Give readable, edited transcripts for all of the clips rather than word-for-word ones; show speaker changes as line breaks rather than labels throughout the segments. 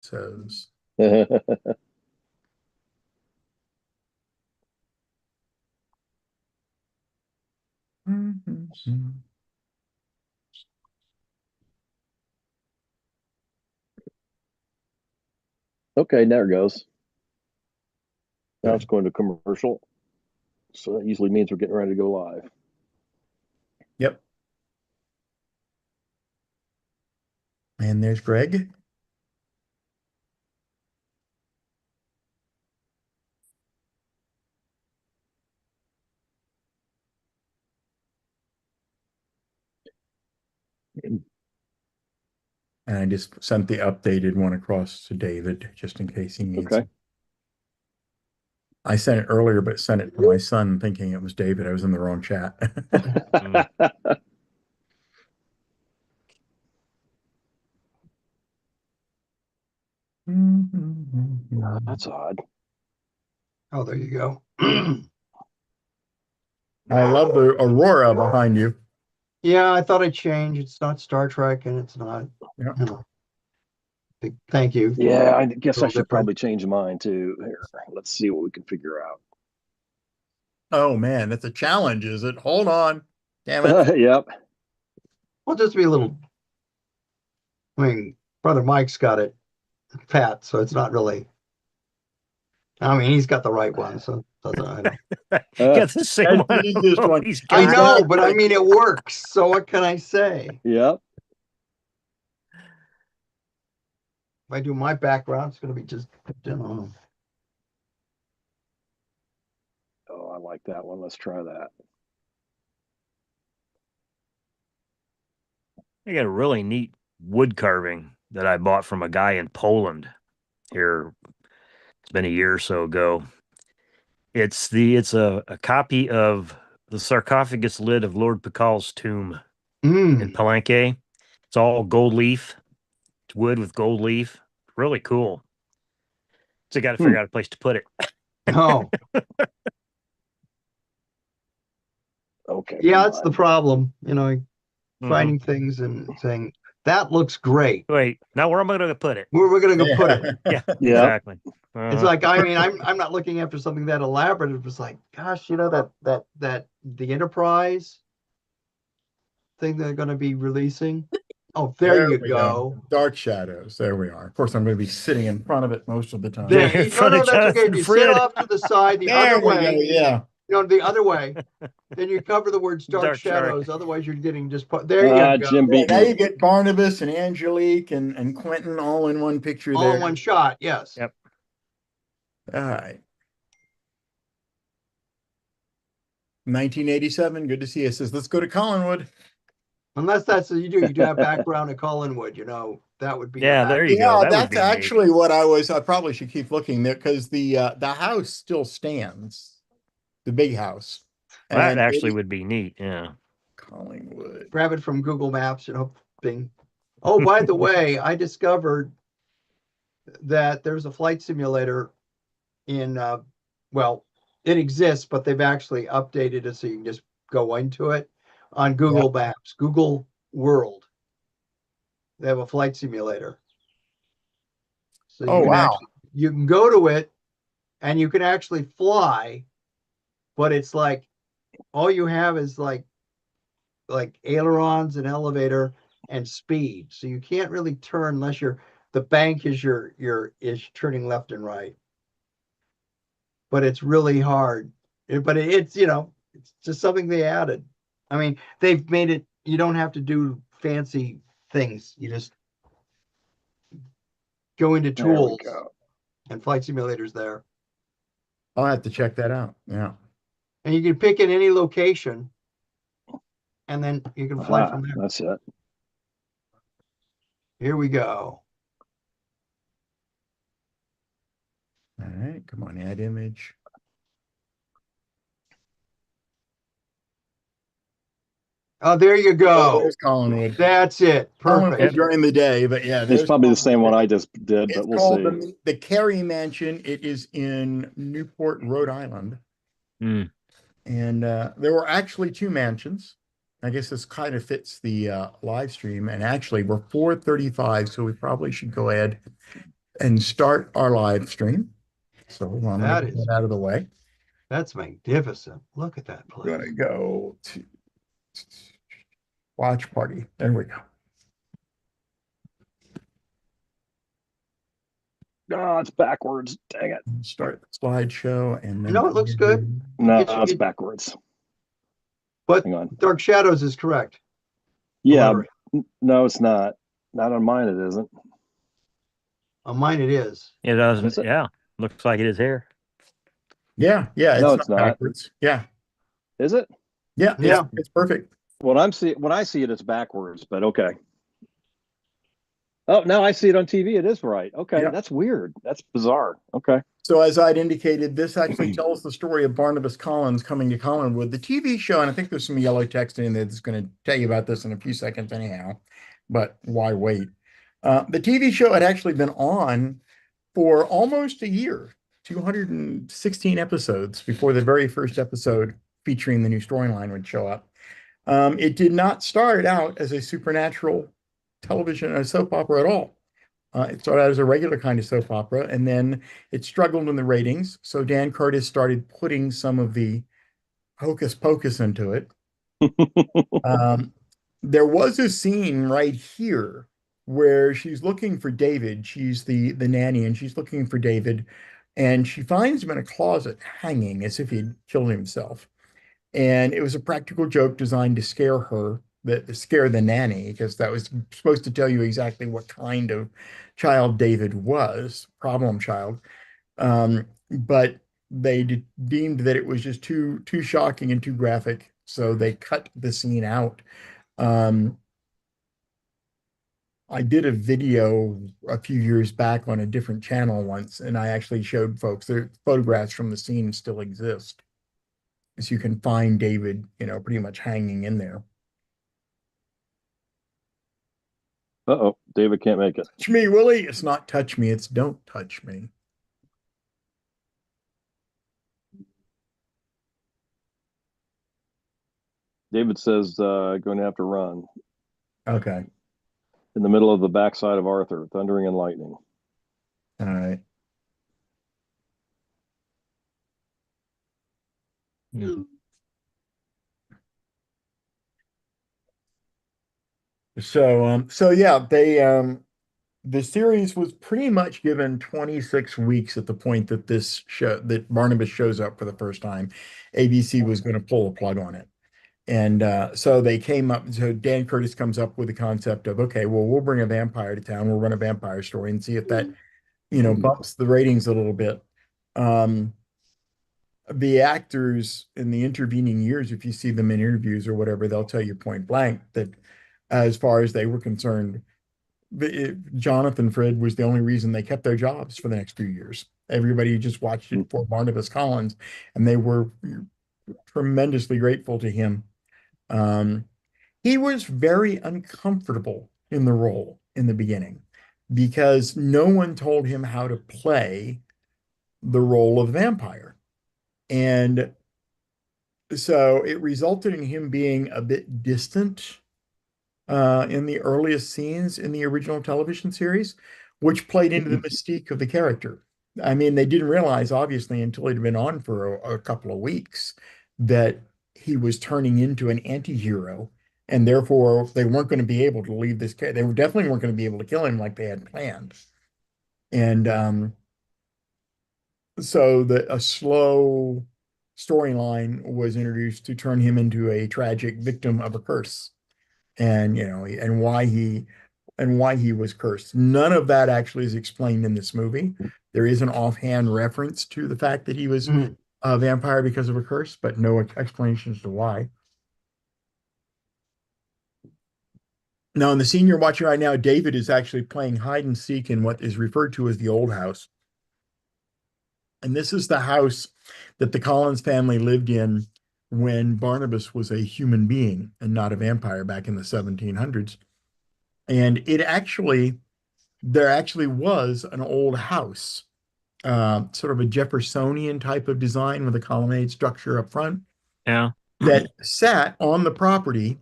says.
Okay, there it goes. Now it's
Good.
going to commercial. So that usually means we're getting ready to go live.
Yep. And there's Greg. And I just sent the updated one across to David just in case he needs
Okay.
it. I sent it earlier, but sent it to my son thinking it was David. I was in the wrong chat.
Mm.
That's odd.
Oh, there you go.
I love the aurora behind you.
Yeah, I thought I'd change. It's not Star Trek and it's not,
Yeah.
you know, thank you.
Yeah, I guess I
Little
should
different.
probably change mine too. Here, let's see what we can figure out.
Oh man, that's a challenge, is it? Hold on. Damn it.
Yep.
Well, just be a little, I mean, Brother Mike's got it pat, so it's not really, I mean, he's got the right one, so it doesn't, I know.
Got the same
That's
one.
the easiest one.
He's
I
got
know,
it.
but I mean, it works. So what can I say?
Yep.
If I do my background, it's going to be just, you know.
Oh, I like that one. Let's try that.
I got a really neat wood carving that I bought from a guy in Poland here. It's been a year or so ago. It's a copy of the sarcophagus lid of Lord Pakal's tomb in Palenque. It's all gold leaf. It's wood with gold leaf. Really cool. So I got to figure out a place to put it.
Oh,
Okay.
yeah, that's the problem. You know,
Mhm.
finding things and saying, that looks great.
Wait, now where am I going to put it?
Where we're going to go put it.
Yeah,
Yeah.
exactly.
It's like, I mean, I'm not looking after something that elaborate. It was like, gosh, you know, that the Enterprise thing they're going to be releasing. Oh, there you
we
go.
Dark shadows. There we are. Of course, I'm going to be sitting in front of it most of the time.
There,
in
no,
front
no,
of
that's okay. If
Jonathan
you sit
Frid.
off to the side, the
There
other
we go.
way,
Yeah.
no, the other way, then you cover the words dark
Dark
shadows.
shadows.
Otherwise, you're getting just there you go.
Jim beat
Now
me.
you get Barnabas and Angelique and Quentin all in one picture
All
there.
in one shot. Yes.
Yep.
All right. 1987. Good to see you. It says, let's go to Collinwood.
Unless that's you do have background at Collinwood, you know, that would be
Yeah, there you
Yeah,
go. That would
that's
be neat.
actually what I probably should keep looking there because the house still stands, the big house.
That
And
actually would be neat. Yeah.
Collingwood.
grab it from Google Maps, you know, Bing. Oh, by the way, I discovered that there's a flight simulator in well, it exists, but they've actually updated it so you can just go into it on Google Maps, Google World. They have a flight simulator. So you can actually you can go to it and you can actually fly, but it's like all you have is like ailerons and elevator and speed. So you can't really turn unless the bank is is turning left and right. But it's really hard. But it's you know, it's just something they added. I mean, they've made it you don't have to do fancy things. You just go into
There we
tools
go.
and flight simulators there.
I'll have to check that out. Yeah.
And you can pick in any location and then you can fly from there.
That's it.
Here we go.
All right. Come on, add image.
Oh, there you go.
There's Collinwood.
That's it. Perfect.
Collinwood during the day, but yeah,
It's probably the same one I just did, but
It's
we'll
called
see.
the Carey Mansion. It is in Newport, Rhode Island.
Mm.
And there were actually two mansions. I guess this kind of fits the live stream. And actually, we're 4:35, so we probably should go ahead and start our live stream. So hold on, let me get that out of the way.
That's magnificent. Look at that
I'm
place.
gonna go to watch party. There we go.
Oh, it's backwards. Dang it.
Start the slideshow and then
No, it looks good.
No,
It's-
it's backwards.
But
Hang on.
Dark Shadows is correct.
Yeah.
However,
No, it's not. Not on mine, it isn't.
on mine it is.
It doesn't.
Is it?
Yeah, looks like it is here.
Yeah,
No,
it's
it's
not
not.
backwards. Yeah,
Is it?
yeah,
Yeah.
it's perfect.
When I see it, it's backwards, but okay. Oh, now I see it on TV. It is right. Okay.
Yeah.
That's weird. That's bizarre. Okay.
So as I'd indicated, this actually tells the story of Barnabas Collins coming to Collinwood, the TV show, and I think there's some yellow text in there that's going to tell you about this in a few seconds anyhow, but why wait? The TV show had actually been on for almost a year, 216 episodes before the very first episode featuring the new storyline would show up. It did not start out as a supernatural television or soap opera at all. It started out as a regular kind of soap opera, and then it struggled in the ratings. So Dan Curtis started putting some of the hocus pocus into it. There was a scene right here where she's looking for David. She's the nanny, and she's looking for David, and she finds him in a closet hanging as if he'd killed himself. And it was a practical joke designed to scare the nanny, because that was supposed to tell you exactly what kind of child David was, problem child. But they deemed that it was just too shocking and too graphic, so they cut the scene out. I did a video a few years back on a different channel once, and I actually showed folks the photographs from the scene still exist. So you can find David, pretty much hanging in there.
Uh-oh. David can't make it.
Touch me, Willie. It's not touch me, it's don't touch me.
David says going to have to run
Okay.
in the middle of the backside of Arthur, thundering and lightning.
All right. So yeah, the series was pretty much given 26 weeks at the point that that Barnabas shows up for the first time. ABC was going to pull a plug on it. And so Dan Curtis comes up with the concept of, okay, well, we'll bring a vampire to town. We'll run a vampire story and see if that, bumps the ratings a little bit. The actors in the intervening years, if you see them in interviews or whatever, they'll tell you point blank that as far as they were concerned, Jonathan Frid was the only reason they kept their jobs for the next few years. Everybody just watched it for Barnabas Collins, and they were tremendously grateful to him. He was very uncomfortable in the role in the beginning because no one told him how to play the role of vampire. And so it resulted in him being a bit distant in the earliest scenes in the original television series, which played into the mystique of the character. I mean, they didn't realize, obviously, until it had been on for a couple of weeks, that he was turning into an anti-hero, and therefore they weren't going to be able to leave this character. They were definitely weren't going to be able to kill him like they had planned. And so a slow storyline was introduced to turn him into a tragic victim of a curse, and why he was cursed. None of that actually is explained in this movie. There is an offhand reference to the fact that he was a vampire because of a curse, but no explanation as to why. Now, in the scene you're watching right now, David is actually playing hide and seek in what is referred to as the old house. And this is the house that the Collins family lived in when Barnabas was a human being and not a vampire back in the 1700s. And there actually was an old house, sort of a Jeffersonian type of design with a colonnade structure up front.
Yeah.
That sat on the property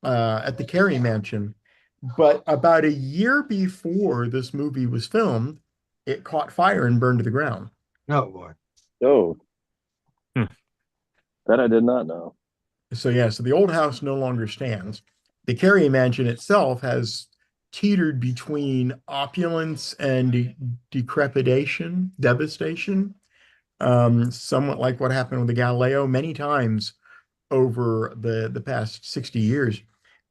at the Carey Mansion. But about a year before this movie was filmed, it caught fire and burned to the ground.
Oh boy.
Oh,
Hmm.
that I did not know.
So yeah, so the old house no longer stands. The Carey mansion itself has teetered between opulence and decrepitation, devastation, somewhat like what happened with the Galileo many times over the past 60 years,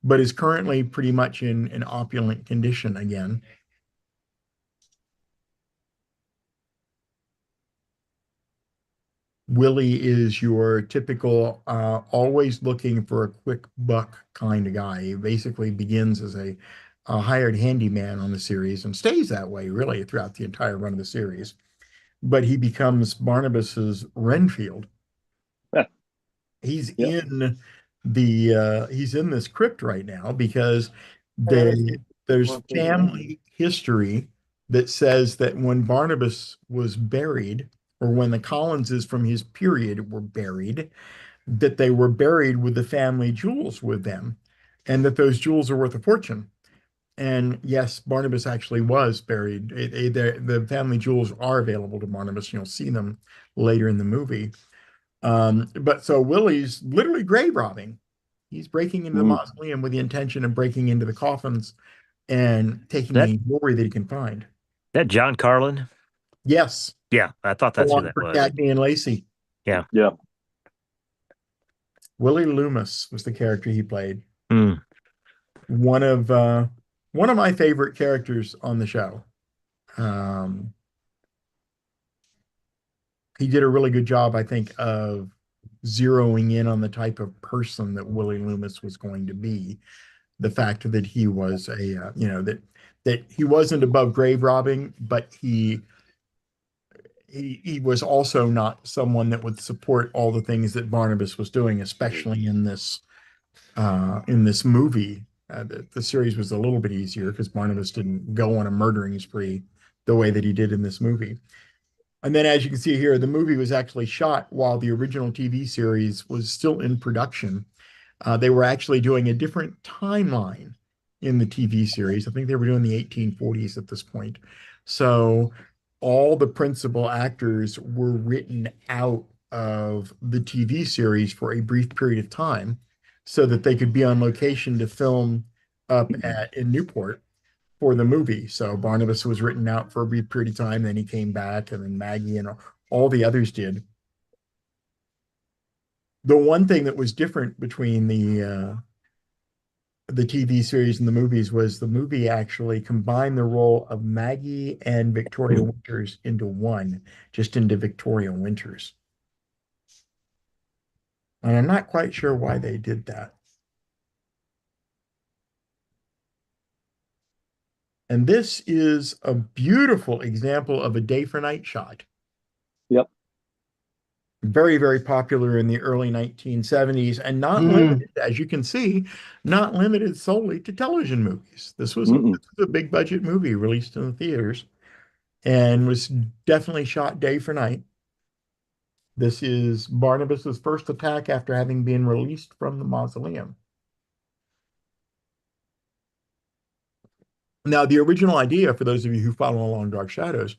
but is currently pretty much in an opulent condition again. Willie is your typical, always looking for a quick buck kind of guy. He basically begins as a hired handyman on the series and stays that way really throughout the entire run of the series. But he becomes Barnabas's Renfield.
Yeah.
He's
Yep.
in he's in this crypt right now because there's family history that says that when Barnabas was buried, or when the Collinses from his period were buried, that they were buried with the family jewels with them, and that those jewels are worth a fortune. And yes, Barnabas actually was buried. The family jewels are available to Barnabas. You'll see them later in the movie. But so Willie's literally grave robbing. He's breaking into the
Mm.
mausoleum with the intention of breaking into the coffins and taking
That
any glory that he can find.
that John Carlin?
Yes,
Yeah, I thought that's who
along
that
for
was.
Cagney and Lacey.
Yeah.
Yeah.
Willie Loomis was the character he played.
Mm.
One of my favorite characters on the show. Um, he did a really good job, I think, of zeroing in on the type of person that Willie Loomis was going to be. The fact that he was that he wasn't above grave robbing, but he was also not someone that would support all the things that Barnabas was doing, especially in this movie. The series was a little bit easier because Barnabas didn't go on a murdering spree the way that he did in this movie. And then, as you can see here, the movie was actually shot while the original TV series was still in production. They were actually doing a different timeline in the TV series. I think they were doing the 1840s at this point. So all the principal actors were written out of the TV series for a brief period of time so that they could be on location to film up in Newport for the movie. So Barnabas was written out for a brief period of time, then he came back, and then Maggie and all the others did. The one thing that was different between the TV series and the movies was the movie actually combined the role of Maggie and Victoria Winters into one, just into Victoria Winters. And I'm not quite sure why they did that. And this is a beautiful example of a day for night shot.
Yep.
Very, very popular in the early 1970s and not limited, as you can see, not limited solely to television movies. This was a big budget movie released in the theaters and was definitely shot day for night. This is Barnabas's first attack after having been released from the mausoleum. Now, the original idea, for those of you who follow along Dark Shadows,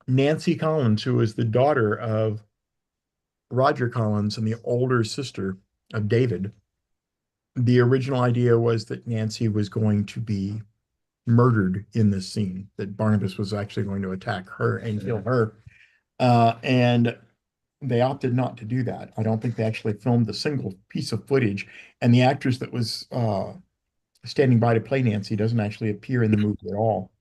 Nancy Collins, who was the daughter of Roger Collins and the older sister of David, the original idea was that Nancy was going to be murdered in this scene, that Barnabas was actually going to attack her and kill her. And they opted not to do that. I don't think they actually filmed a single piece of footage. And the actress that was standing by to play Nancy doesn't actually appear in the movie at all.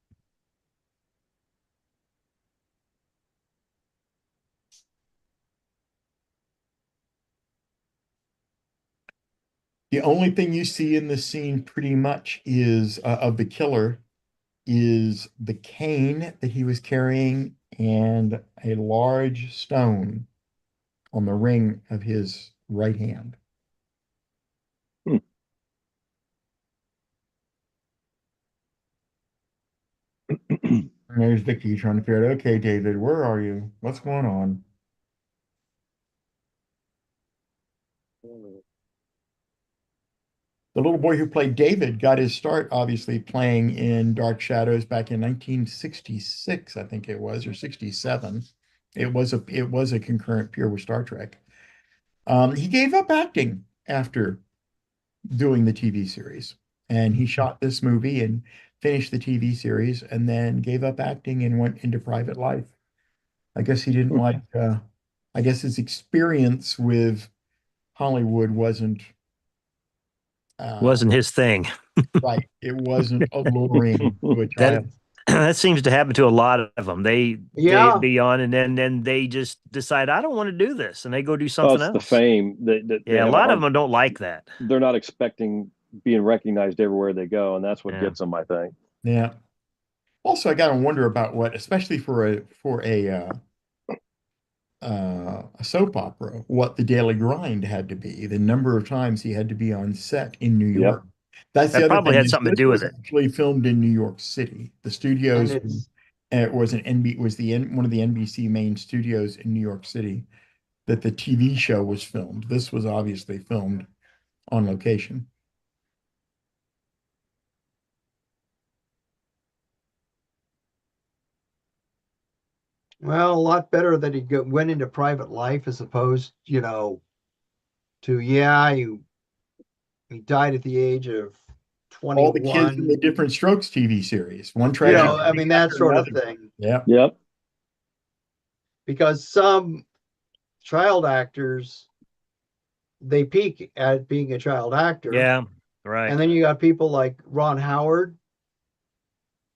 The only thing you see in this scene pretty much is of the killer is the cane that he was carrying and a large stone on the ring of his right hand.
Hmm.
And there's Vicky trying to figure out, okay, David, where are you? What's going on? The little boy who played David got his start, obviously, playing in Dark Shadows back in 1966, I think it was, or 67. It was a concurrent peer with Star Trek. He gave up acting after doing the TV series, and he shot this movie and finished the TV series, and then gave up acting and went into private life. I guess he didn't like. I guess his experience with Hollywood wasn't
Wasn't his thing.
right. It wasn't alluring to a
That
child.
that seems to happen to a lot of them. They
Yeah.
be on, and then they just decide I don't want to do this, and they go do
Well,
something
it's the
else.
fame that they
Yeah, a
have a
lot of
hard.
them don't like that.
They're not expecting being recognized everywhere they go, and that's what
Yeah.
gets them, I think.
Yeah. Also, I gotta wonder about what, especially for a soap opera, what the daily grind had to be, the number of times he had to be on set in New
Yep.
York. That's the
That
other
probably
thing
had
is
something to
this
do
was
with it.
actually filmed in New York City. The
And
studios
it's
it was an NB was the one of the NBC main studios in New York City that the TV show was filmed. This was obviously filmed on location.
well, a lot better that went into private life as opposed, to yeah, he died at the age of
All the kids in the
21.
Different Strokes TV series, one tragedy
I mean that
after
sort of
another.
thing.
Yeah.
Yep.
Because some child actors they peak at being a child actor.
Yeah, right.
And then you got people like Ron Howard,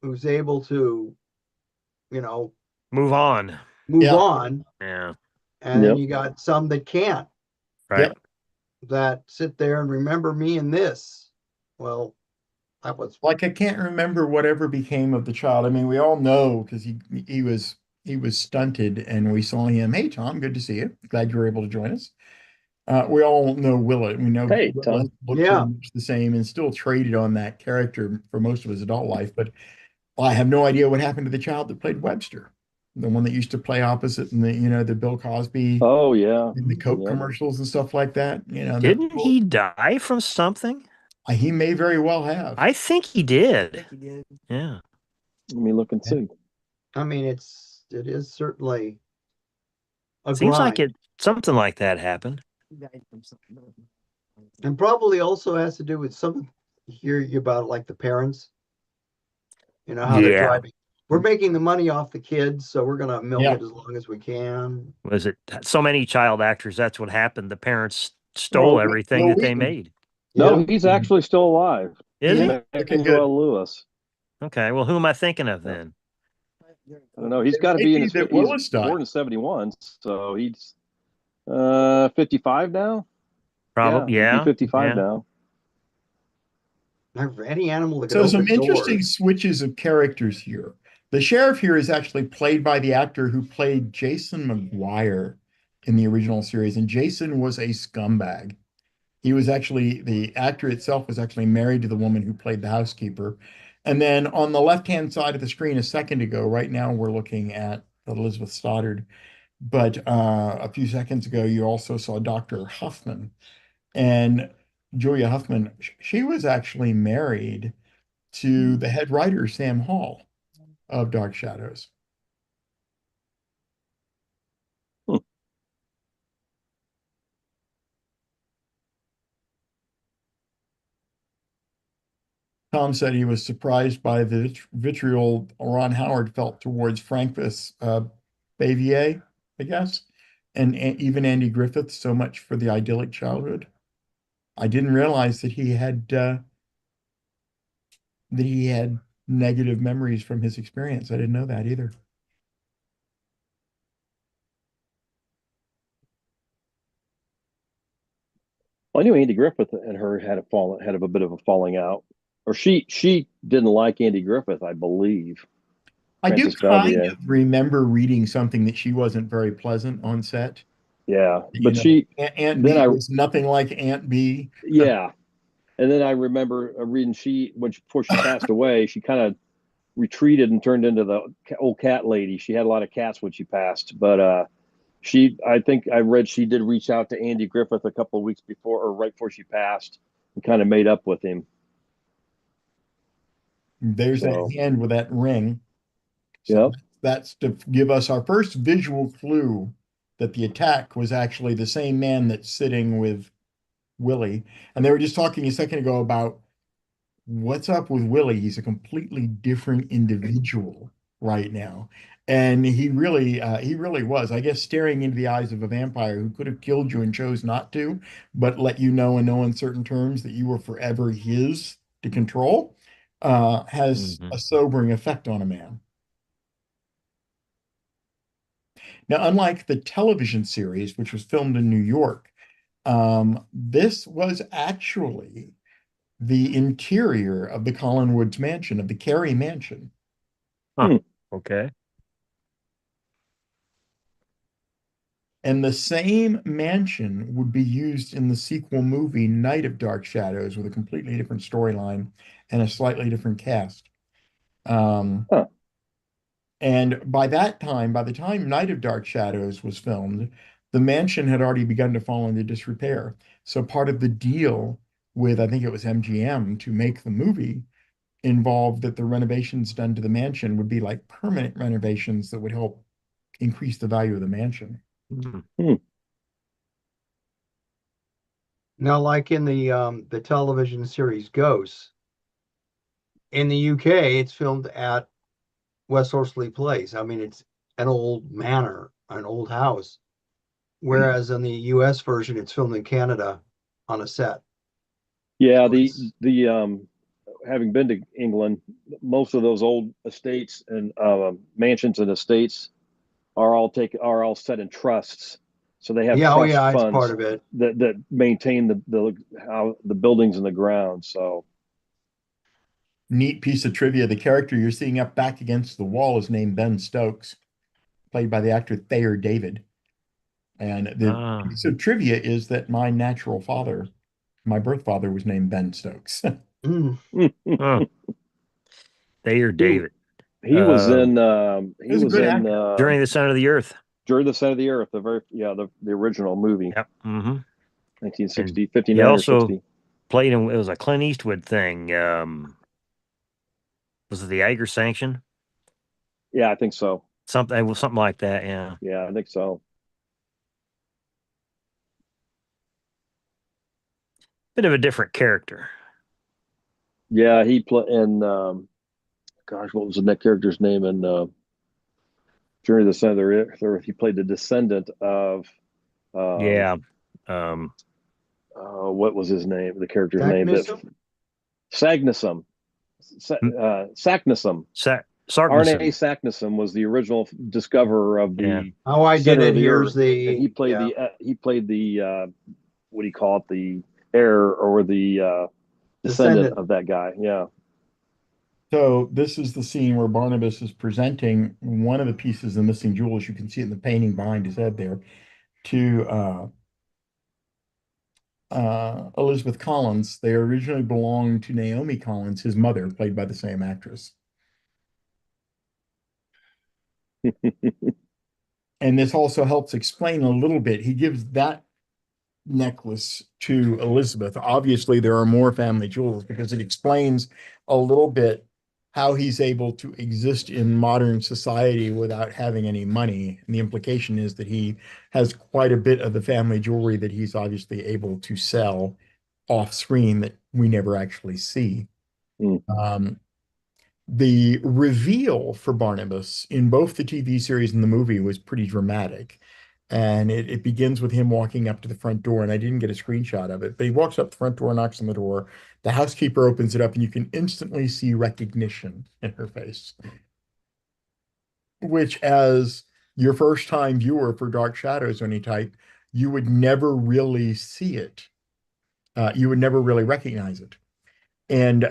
who's able to, you know,
Move on.
move
Yeah.
on.
Yeah,
And then
Yep.
you got some that can't,
right.
Yep.
that sit there and remember me in this. Well, that was
Like I can't remember whatever became of the child. I mean, we all know because he was stunted and we saw him. Hey Tom, good to see you. Glad you were able to join us. We all know Willis. We know
Hey,
Willis
Tom.
looked pretty
yeah.
much the same and still traded on that character for most of his adult life. But I have no idea what happened to the child that played Webster, the one that used to play opposite in the Bill Cosby
Oh yeah.
in the Coke
Yep.
commercials and stuff like that. That
Didn't he die from something?
he may very well have.
I think he did. Yeah.
Let me look and see.
I mean, it is certainly a
Seems like
grind.
something like that happened.
And probably also has to do with some hear you about like the parents, how they're
Yeah.
driving. We're making the money off the kids, so we're gonna milk
Yeah.
it as long as we can.
Was it so many child actors? That's what happened. The parents stole everything that they made.
No,
Yeah.
he's actually still alive.
Is
Yeah.
he?
Looking good.
Emmanuel Lewis.
Okay. Well, who am I thinking of then?
I don't know. He's
It
got to
may
be in
be
his.
that
He's
Willis died.
born in 71, so he's 55 now.
Probably.
He'd be
Yeah.
55
Yeah.
now.
Any animal that could
So
open
some interesting
doors.
switches of characters here. The sheriff here is actually played by the actor who played Jason McGuire in the original series, and Jason was a scumbag. He was actually the actor itself was actually married to the woman who played the housekeeper. And then on the left-hand side of the screen a second ago, right now we're looking at Elizabeth Stoddard, but a few seconds ago you also saw Dr. Huffman. And Julia Huffman, she was actually married to the head writer, Sam Hall of Dark Shadows.
Hmm.
Tom said he was surprised by the vitriol Ron Howard felt towards Francis Bavier, I guess, and even Andy Griffith, so much for the idyllic childhood. I didn't realize that he had negative memories from his experience. I didn't know that either.
Well, I knew Andy Griffith and her had a bit of a falling out, or she didn't like Andy Griffith, I believe.
I do
Francis
kind
Valvier.
of remember reading something that she wasn't very pleasant on set.
Yeah,
You
but
know,
she
Aunt
then
B
I
was nothing like Aunt B.
yeah, and then I remember reading before she passed away, she kind of retreated and turned into the old cat lady. She had a lot of cats when she passed, but I think I read she did reach out to Andy Griffith a couple of weeks before or right before she passed and kind of made up with him.
There's that
So,
hand with that ring. So
yep.
that's to give us our first visual clue that the attack was actually the same man that's sitting with Willie. And they were just talking a second ago about what's up with Willie. He's a completely different individual right now. And he really was, I guess, staring into the eyes of a vampire who could have killed you and chose not to, but let you know in no uncertain terms that you were forever his to control, has
Mhm.
a sobering effect on a man. Now, unlike the television series, which was filmed in New York, this was actually the interior of the Colin Woods mansion, of the Carey mansion.
Huh.
Hmm.
Okay.
And the same mansion would be used in the sequel movie Night of Dark Shadows with a completely different storyline and a slightly different cast. Um,
Huh.
and by that time, by the time Night of Dark Shadows was filmed, the mansion had already begun to fall into disrepair. So part of the deal with, I think it was MGM to make the movie involved that the renovations done to the mansion would be like permanent renovations that would help increase the value of the mansion.
Mhm.
Hmm.
Now, like in the television series Ghosts, in the UK, it's filmed at West Horsley Place. I mean, it's an old manor, an old house. Whereas in the US version, it's filmed in Canada on a set.
Yeah,
So it's
the having been to England, most of those old estates and mansions and estates are all set in trusts. So they have
yeah, oh
trust
yeah, it's part
funds
of it.
that maintain the how the buildings and the ground. So,
Neat piece of trivia. The character you're seeing up back against the wall is named Ben Stokes, played by the actor Thayer David. And the
Ah.
piece of trivia is that my natural father, my birth father, was named Ben Stokes.
Mm.
Huh. Thayer
he
David.
he
He
he
was a
was
good
in
actor.
Journey to the Center of the Earth.
During the Center of the Earth, the original movie,
Yep. Hmm. And
1960,
he
59 or
also
60.
played in, it was a Clint Eastwood thing. Was it the Eiger Sanction?
Yeah, I think so.
Something like that. Yeah.
Yeah, I think so.
Bit of a different character.
Yeah, he played and gosh, what was the next character's name in Journey to the Center of the Earth? He played the descendant of um,
Yeah. Um,
what was his name? The character's name that
Technism?
Sagnussum. Saknussemm. Arne
Sarknison.
Saknussemm was the original discoverer of
Yeah.
the
Oh, I did
center of
it.
the
Here's
Earth, and
the yeah.
he played the what do you call it? The heir or the descendant
Descendant.
of that guy. Yeah.
So this is the scene where Barnabas is presenting one of the pieces of missing jewels. You can see it in the painting behind his head there to Elizabeth Collins. They originally belonged to Naomi Collins, his mother, played by the same actress. And this also helps explain a little bit. He gives that necklace to Elizabeth. Obviously, there are more family jewels because it explains a little bit how he's able to exist in modern society without having any money. And the implication is that he has quite a bit of the family jewelry that he's obviously able to sell off screen that we never actually see.
Mm.
Um, the reveal for Barnabas in both the TV series and the movie was pretty dramatic. And it begins with him walking up to the front door, and I didn't get a screenshot of it, but he walks up the front door, knocks on the door. The housekeeper opens it up, and you can instantly see recognition in her face, which, as your first time viewer for Dark Shadows or any type, you would never really see it. You would never really recognize it. And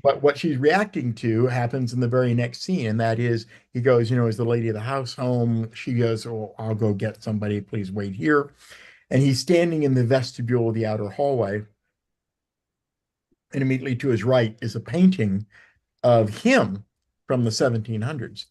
but what she's reacting to happens in the very next scene, and that is he goes, is the lady of the house home? She goes, oh, I'll go get somebody, please wait here. And he's standing in the vestibule of the outer hallway, and immediately to his right is a painting of him from the 1700s.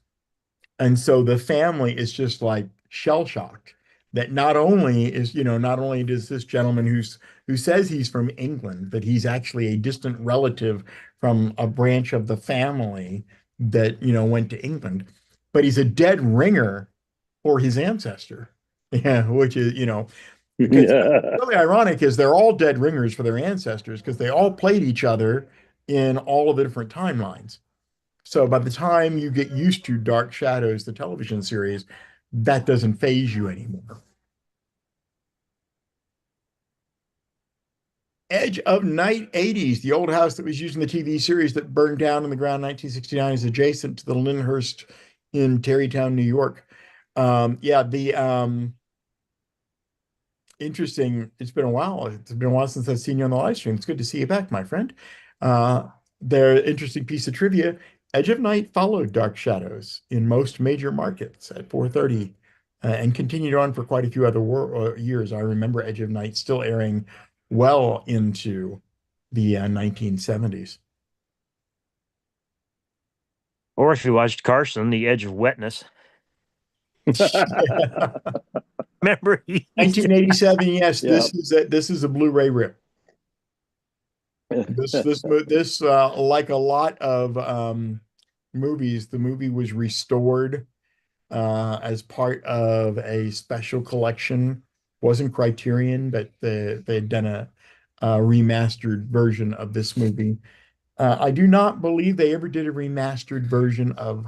And so the family is just like shell shocked that not only is, not only does this gentleman who says he's from England, but he's actually a distant relative from a branch of the family that, went to England, but he's a dead ringer for his ancestor. Yeah, which is, because
Yeah.
really ironic is they're all dead ringers for their ancestors because they all played each other in all of the different timelines. So by the time you get used to Dark Shadows, the television series, that doesn't phase you anymore. Edge of Night 80s, the old house that was used in the TV series that burned down in the ground in 1969 is adjacent to the Lyndhurst in Tarrytown, New York. Yeah, the interesting. It's been a while. It's been a while since I've seen you on the live stream. It's good to see you back, my friend. Their interesting piece of trivia. Edge of Night followed Dark Shadows in most major markets at 4:30 and continued on for quite a few other years. I remember Edge of Night still airing well into the 1970s.
Or if you watched Carson, The Edge of Wetness. Remember?
1987, yes,
Yeah.
this is a Blu-ray rip. This like a lot of movies, the movie was restored as part of a special collection. Wasn't Criterion, but they had done a remastered version of this movie. I do not believe they ever did a remastered version of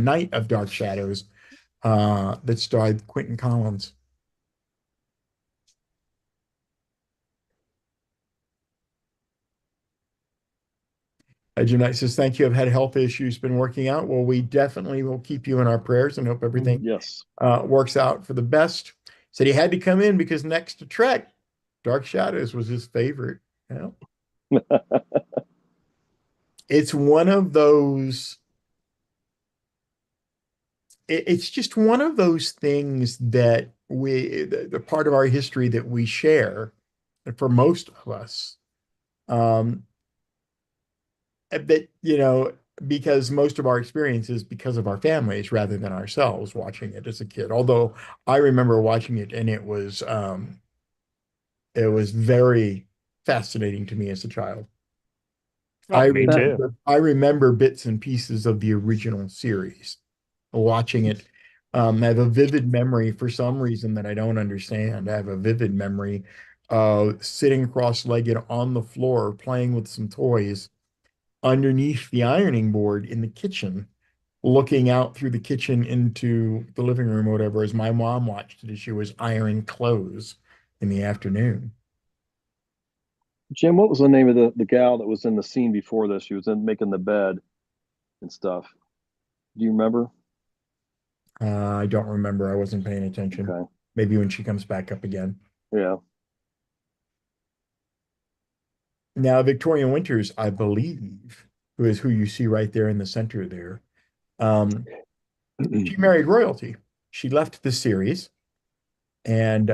Night of Dark Shadows that starred Quentin Collins. Jeanette says, thank you. I've had health issues, been working out. Well, we definitely will keep you in our prayers and hope everything
Yes.
works out for the best. Said he had to come in because next to Trek, Dark Shadows was his favorite. Yeah. It's one of those, it's just one of those things that the part of our history that we share for most of us. That, because most of our experience is because of our families rather than ourselves watching it as a kid. Although I remember watching it and it was very fascinating to me as a child.
Oh, me too.
I remember bits and pieces of the original series, watching it. I have a vivid memory for some reason that I don't understand. I have a vivid memory of sitting cross-legged on the floor playing with some toys underneath the ironing board in the kitchen, looking out through the kitchen into the living room or whatever, as my mom watched it as she was ironing clothes in the afternoon.
Jim, what was the name of the gal that was in the scene before this? She was in making the bed and stuff. Do you remember?
I don't remember. I wasn't paying attention.
Okay.
Maybe when she comes back up again.
Yeah.
Now, Victoria Winters, I believe, who is who you see right there in the center there, she married royalty. She left the series and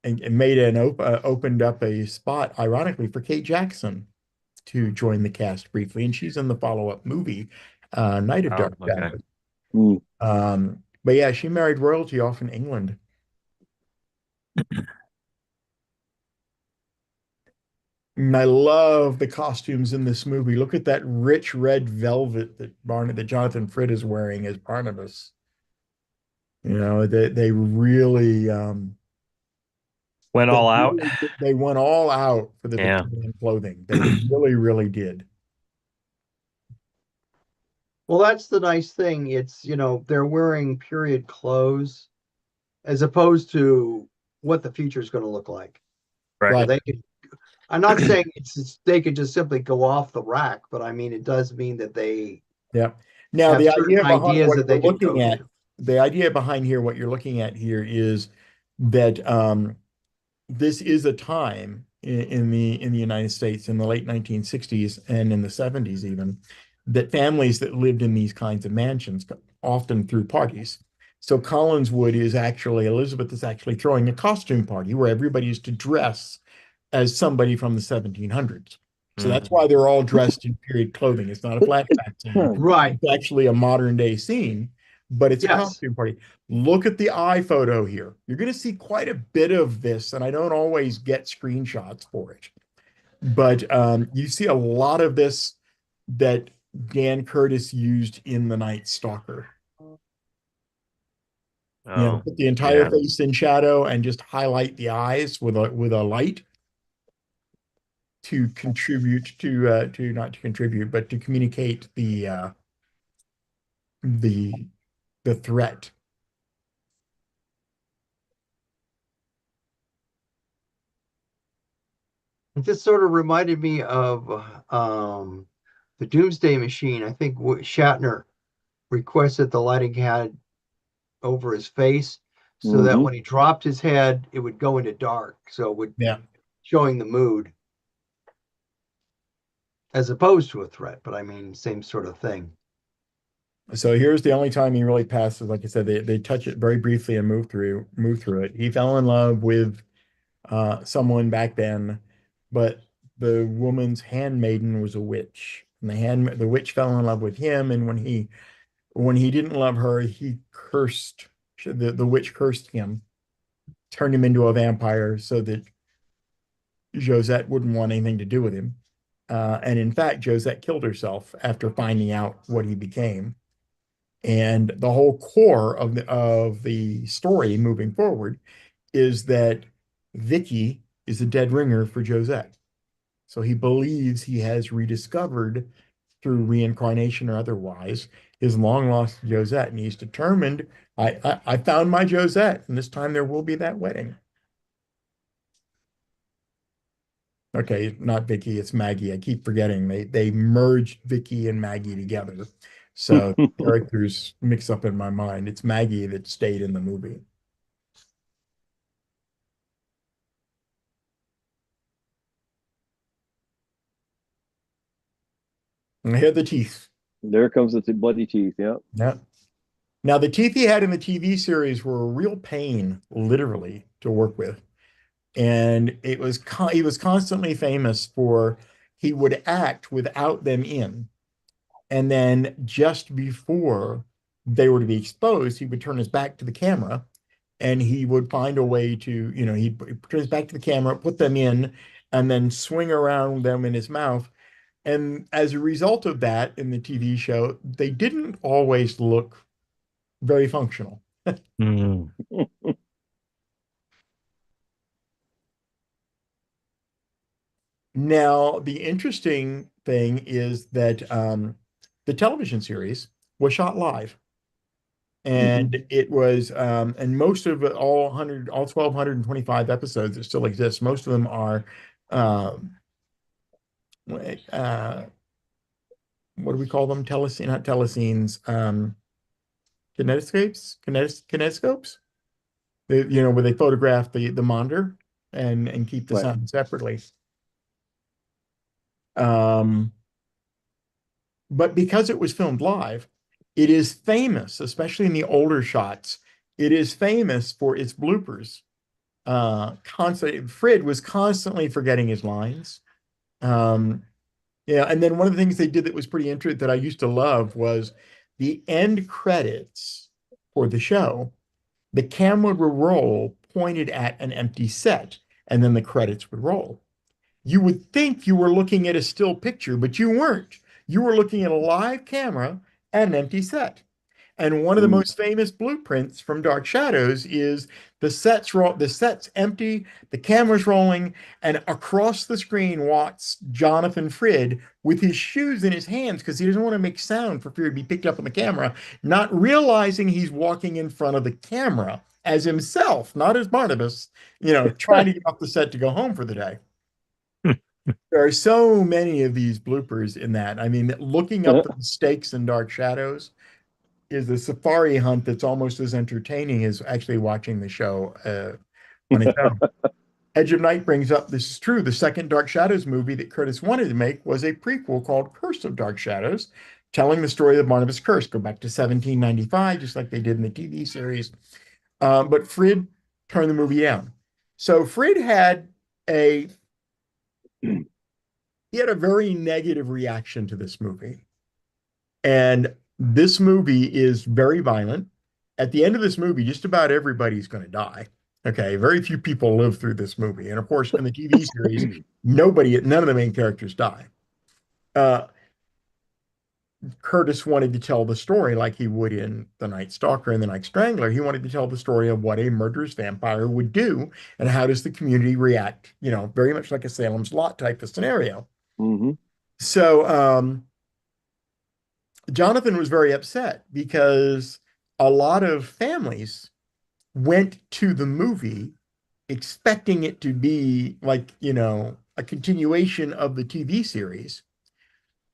made opened up a spot, ironically, for Kate Jackson to join the cast briefly, and she's in the follow-up movie, Night of Dark Shadows. But yeah, she married royalty off in England. And I love the costumes in this movie. Look at that rich red velvet that Jonathan Frid is wearing as Barnabas. They really
went all out.
They went all out for the Victorian clothing. They really, really did.
Well, that's the nice thing. It's, they're wearing period clothes as opposed to what the future is going to look like.
Right.
They could, I'm not saying they could just simply go off the rack, but I mean, it does mean that they
Now the idea behind
ideas
what
that they
you're
can
looking at, the idea behind here, what you're looking at here is that this is a time in the United States in the late 1960s and in the 70s even, that families that lived in these kinds of mansions often threw parties. So Elizabeth is actually throwing a costume party where everybody is to dress as somebody from the 1700s. So that's why they're all dressed in period clothing. It's not a flashback scene.
Right.
It's actually a modern day scene but it's a
Yes.
costume party. Look at the eye photo here. You're going to see quite a bit of this, and I don't always get screenshots for it. But you see a lot of this that Dan Curtis used in The Night Stalker.
Oh,
Put the entire
yeah.
face in shadow and just highlight the eyes with a light to contribute to not to contribute, but to communicate the the threat.
It just sort of reminded me of the Doomsday Machine. I think Shatner requested the lighting had over his face so that
Mm-hmm.
when he dropped his head, it would go into dark. So it would
Yeah.
showing the mood as opposed to a threat. But I mean, same sort of thing.
So here's the only time he really passes. Like I said, they touch it very briefly and move through it. He fell in love with someone back then, but the woman's handmaiden was a witch, and the witch fell in love with him. And when he didn't love her, he cursed the witch cursed him, turned him into a vampire so that Josette wouldn't want anything to do with him. And in fact, Josette killed herself after finding out what he became. And the whole core of the story moving forward is that Vicky is a dead ringer for Josette. So he believes he has rediscovered through reincarnation or otherwise his long lost Josette. And he's determined, I found my Josette, and this time there will be that wedding. Okay, not Vicky, it's Maggie. I keep forgetting. They merged Vicky and Maggie together. So characters mix up in my mind. It's Maggie that stayed in the movie. And I had the teeth.
There comes the bloody teeth. Yeah.
Yeah. Now the teeth he had in the TV series were a real pain, literally, to work with. And he was constantly famous for he would act without them in. And then just before they were to be exposed, he would turn his back to the camera and he would find a way to, he'd turn his back to the camera, put them in, and then swing around them in his mouth. And as a result of that in the TV show, they didn't always look very functional.
Mm.
Now, the interesting thing is that the television series was shot live. And it was, and most of it, all 1,225 episodes that still exist, most of them are, um, uh, what do we call them? Telescene, not telescenes, kinetoscopes, where they photograph the monitor and keep the
Right.
sound separately. But because it was filmed live, it is famous, especially in the older shots. It is famous for its bloopers. Frid was constantly forgetting his lines. Yeah, and then one of the things they did that was pretty interesting that I used to love was the end credits for the show. The camera would roll pointed at an empty set, and then the credits would roll. You would think you were looking at a still picture, but you weren't. You were looking at a live camera and an empty set. And one of the most famous blueprints from Dark Shadows is the set's empty, the camera's rolling, and across the screen walks Jonathan Frid with his shoes in his hands because he doesn't want to make sound for fear to be picked up on the camera, not realizing he's walking in front of the camera as himself, not as Barnabas, trying to get off the set to go home for the day. There are so many of these bloopers in that. I mean, looking up the mistakes in Dark Shadows is a safari hunt that's almost as entertaining as actually watching the show on its own. Edge of Night brings up, this is true, the second Dark Shadows movie that Curtis wanted to make was a prequel called Curse of Dark Shadows, telling the story of Barnabas Curse. Go back to 1795, just like they did in the TV series. But Frid turned the movie down. So Frid had a very negative reaction to this movie. And This movie is very violent. At the end of this movie, just about everybody's going to die. Okay, very few people live through this movie. And of course, in the TV series, none of the main characters die. Uh, Curtis wanted to tell the story like he would in The Night Stalker and The Night Strangler. He wanted to tell the story of what a murderous vampire would do and how does the community react, very much like a Salem's Lot type of scenario.
Mm-hmm.
So Jonathan was very upset because a lot of families went to the movie expecting it to be like, a continuation of the TV series,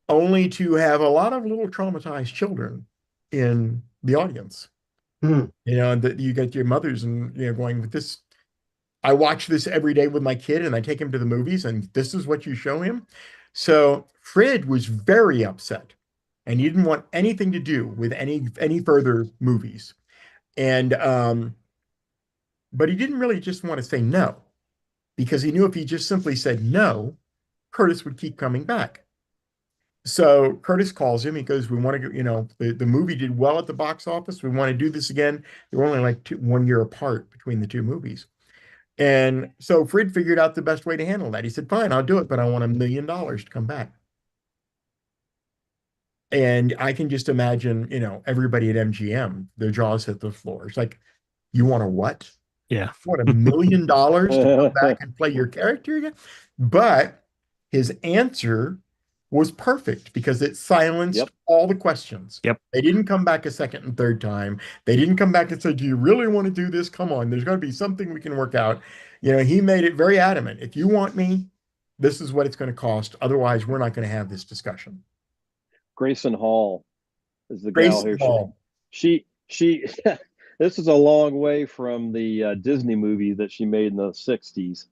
only to have a lot of little traumatized children in the audience.
Hmm.
And that you get your mothers and going with this. I watch this every day with my kid and I take him to the movies and this is what you show him. So Fred was very upset and he didn't want anything to do with any further movies. And but he didn't really just want to say no, because he knew if he just simply said no, Curtis would keep coming back. So Curtis calls him. He goes, "We want to go, the movie did well at the box office. We want to do this again." They were only like 1 year apart between the two movies. And so Fred figured out the best way to handle that. He said, "Fine, I'll do it, but I want $1 million to come back." And I can just imagine, everybody at MGM, their jaws hit the floor. It's like, you want a what?
Yeah.
What, $1 million to come back and play your character again? But his answer was perfect because it silenced all the questions.
Yep.
They didn't come back a second and third time. They didn't come back and say, "Do you really want to do this? Come on, there's got to be something we can work out." He made it very adamant. If you want me, this is what it's going to cost. Otherwise, we're not going to have this discussion.
Grayson Hall is the gal
Grayson
here.
Hall.
She this is a long way from the Disney movie that she made in the 60s,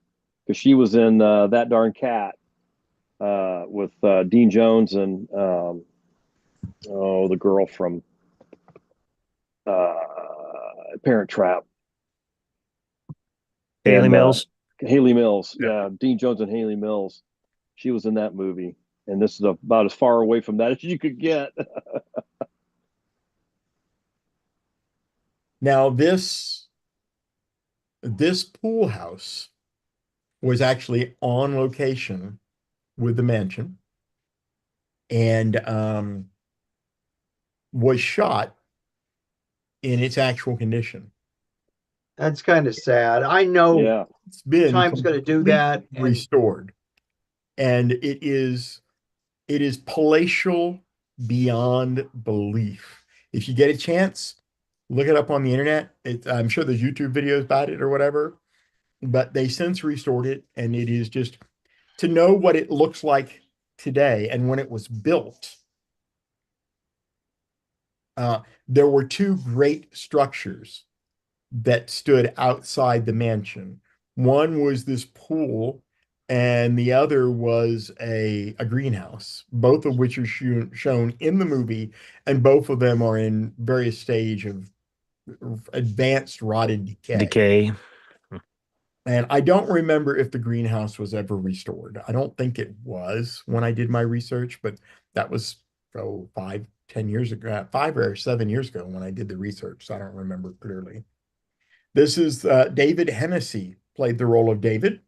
because she was in That Darn Cat with Dean Jones and the girl from Parent Trap.
Haley Mills.
Haley Mills. Yeah. Dean Jones and Haley Mills. She was in that movie. And this is about as far away from that as you could get.
Now, this pool house was actually on location with the mansion and was shot in its actual condition.
That's kind of sad. I know
it's been
time's going to do that.
Restored. And it is palatial beyond belief. If you get a chance, look it up on the internet. I'm sure there's YouTube videos about it or whatever, but they since restored it, and it is just to know what it looks like today. And when it was built, there were two great structures that stood outside the mansion. One was this pool, and the other was a greenhouse, both of which are shown in the movie, and both of them are in various stage of advanced rotted decay. And I don't remember if the greenhouse was ever restored. I don't think it was when I did my research, but that was 5 years ago, 5 or 7 years ago when I did the research, so I don't remember clearly. This is David Hennessy played the role of David,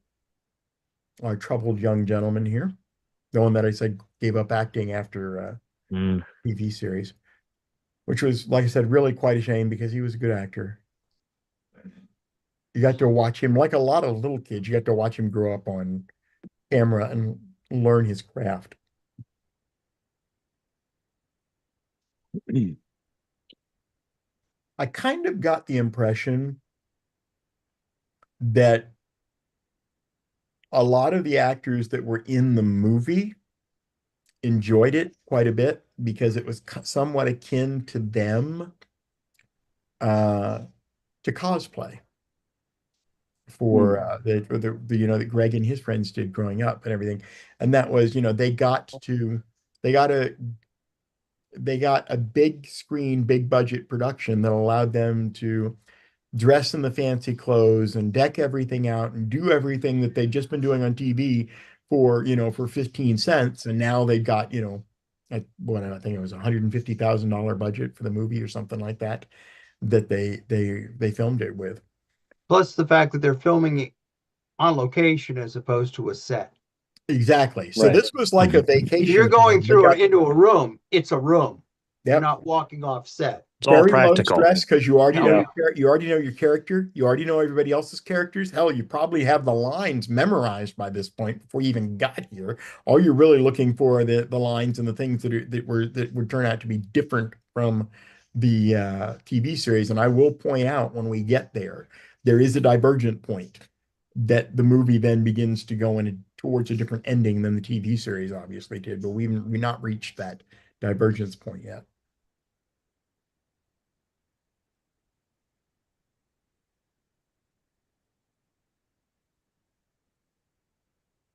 our troubled young gentleman here, the one that I said gave up acting after TV series, which was, like I said, really quite a shame because he was a good actor. You got to watch him, like a lot of little kids, you got to watch him grow up on camera and learn his craft. I kind of got the impression that a lot of the actors that were in the movie enjoyed it quite a bit because it was somewhat akin to them to cosplay for that Greg and his friends did growing up and everything. And that was, they got a big screen, big budget production that allowed them to dress in the fancy clothes and deck everything out and do everything that they'd just been doing on TV for 15 cents. And now they've got, at what I think it was $150,000 budget for the movie or something like that, that they filmed it with.
Plus the fact that they're filming it on location as opposed to a set.
Exactly. So
Right.
this was like a
If you're
vacation for
going
them. They
through
got,
into a room, it's a room. You're
yep,
not walking off set.
It's all
very low
practical.
stress because you already know
Yeah.
you already know your character, you already know everybody else's characters. Hell, you probably have the lines memorized by this point before you even got here. All you're really looking for are the lines and the things that would turn out to be different from the TV series. And I will point out when we get there, there is a divergent point that the movie then begins to go in towards a different ending than the TV series obviously did, but we've not reached that divergence point yet.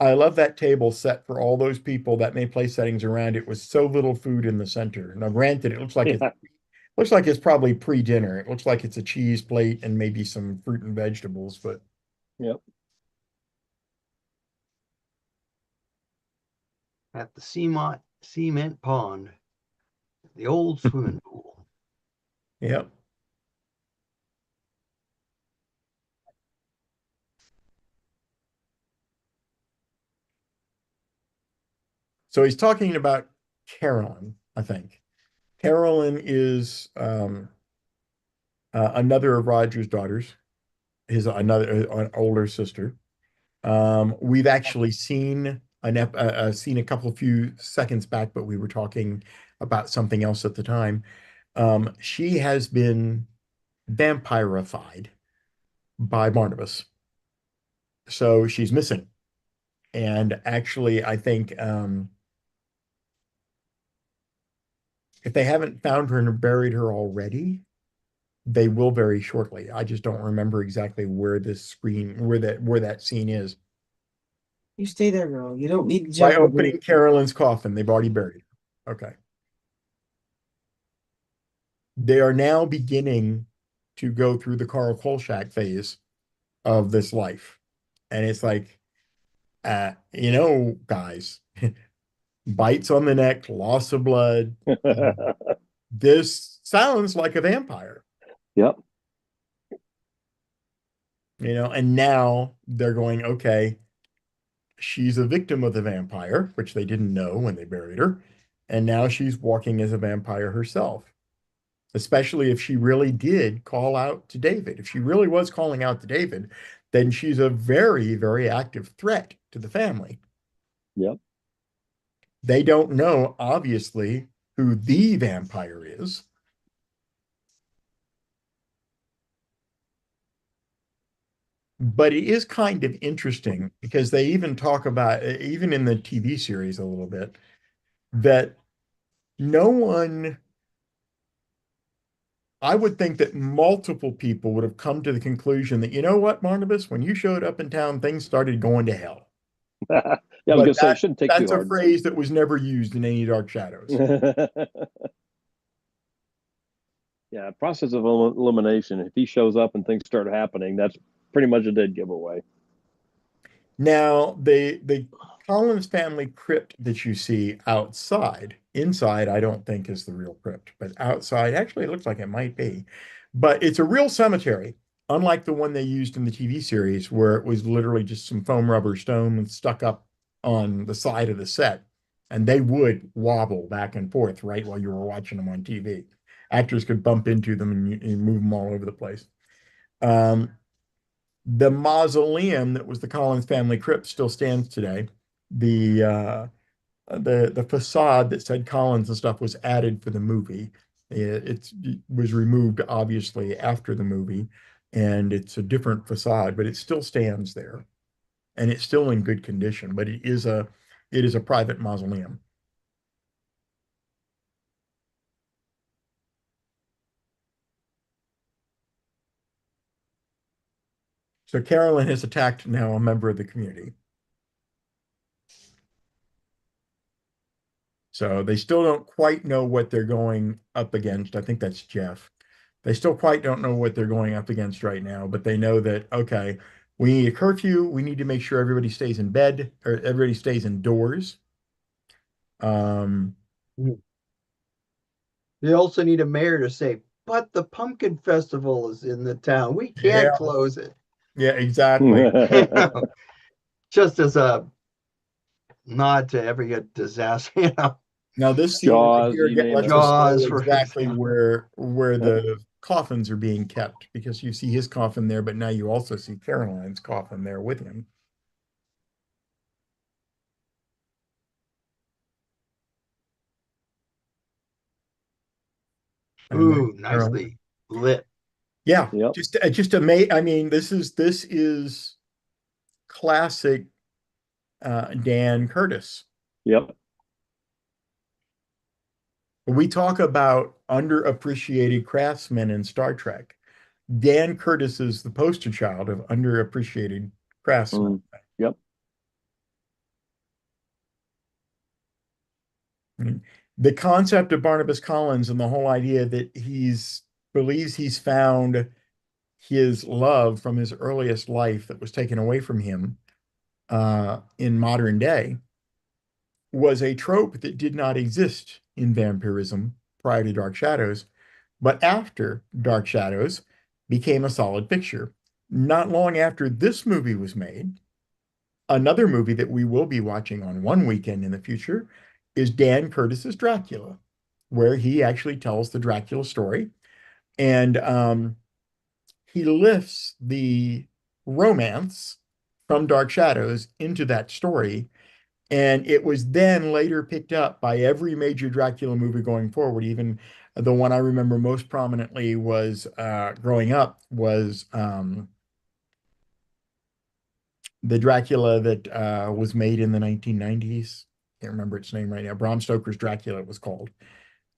I love that table set for all those people. That made place settings around it was so little food in the center. Now, granted, it looks like it's probably pre-dinner. It looks like it's a cheese plate and maybe some fruit and vegetables, but
Yep.
At the cement pond, the old swimming pool.
yeah. So he's talking about Carolyn, I think. Carolyn is another of Roger's daughters, his another an older sister. We've actually seen seen a couple few seconds back, but we were talking about something else at the time. She has been vampirified by Barnabas, so she's missing. And actually, I think if they haven't found her and buried her already, they will very shortly. I just don't remember exactly where that scene is.
You stay there, girl. You don't need to
By
jump.
opening Carolyn's coffin, they've already buried her. Okay. They are now beginning to go through the Carl Kolchak phase of this life. And it's like, guys, bites on the neck, loss of blood. This sounds like a vampire.
Yep.
And now they're going, okay, she's a victim of the vampire, which they didn't know when they buried her. And now she's walking as a vampire herself, especially if she really did call out to David. If she really was calling out to David, then she's a very, very active threat to the family.
Yep.
They don't know, obviously, who the vampire is. But it is kind of interesting because they even talk about, even in the TV series a little bit, that no one, I would think that multiple people would have come to the conclusion that, you know what, Barnabas, when you showed up in town, things started going to hell.
Yeah, I was
But
gonna say it shouldn't take too
that's a
hard.
phrase that was never used in any Dark Shadows.
Yeah, process of elimination. If he shows up and things start happening, that's pretty much a dead giveaway.
Now, the Collins family crypt that you see outside, inside, I don't think is the real crypt, but outside, actually, it looks like it might be. But it's a real cemetery, unlike the one they used in the TV series, where it was literally just some foam rubber stone stuck up on the side of the set. And they would wobble back and forth right while you were watching them on TV. Actors could bump into them and move them all over the place. The mausoleum that was the Collins family crypt still stands today. The facade that said Collins and stuff was added for the movie. It was removed obviously after the movie, and it's a different facade, but it still stands there, and it's still in good condition. But it is a private mausoleum. So Carolyn has attacked now a member of the community. So they still don't quite know what they're going up against. I think that's Jeff. They still quite don't know what they're going up against right now, but they know that, okay, we need a curfew. We need to make sure everybody stays in bed or everybody stays indoors.
They also need a mayor to say, but the pumpkin festival is in the town. We can't
Yeah,
close it.
yeah, exactly.
Just as a nod to every disaster,
Now this scene right
Jaws,
here
you name
lets
it.
us know
Jaws, for
exactly
example.
where the coffins are being kept, because you see his coffin there, but now you also see Caroline's coffin there with him. And
Ooh,
Caroline.
nicely lit.
Yeah,
Yep.
just amazing. I mean, this is classic Dan Curtis.
Yep.
We talk about underappreciated craftsmen in Star Trek. Dan Curtis is the poster child of underappreciated craftsmen.
Yep.
I mean, the concept of Barnabas Collins and the whole idea that he's believes he's found his love from his earliest life that was taken away from him in modern day was a trope that did not exist in vampirism prior to Dark Shadows, but after Dark Shadows became a solid picture. Not long after this movie was made, another movie that we will be watching on one weekend in the future is Dan Curtis's Dracula, where he actually tells the Dracula story. And he lifts the romance from Dark Shadows into that story. And it was then later picked up by every major Dracula movie going forward. Even the one I remember most prominently was growing up was the Dracula that was made in the 1990s. Can't remember its name right now. Bram Stoker's Dracula it was called.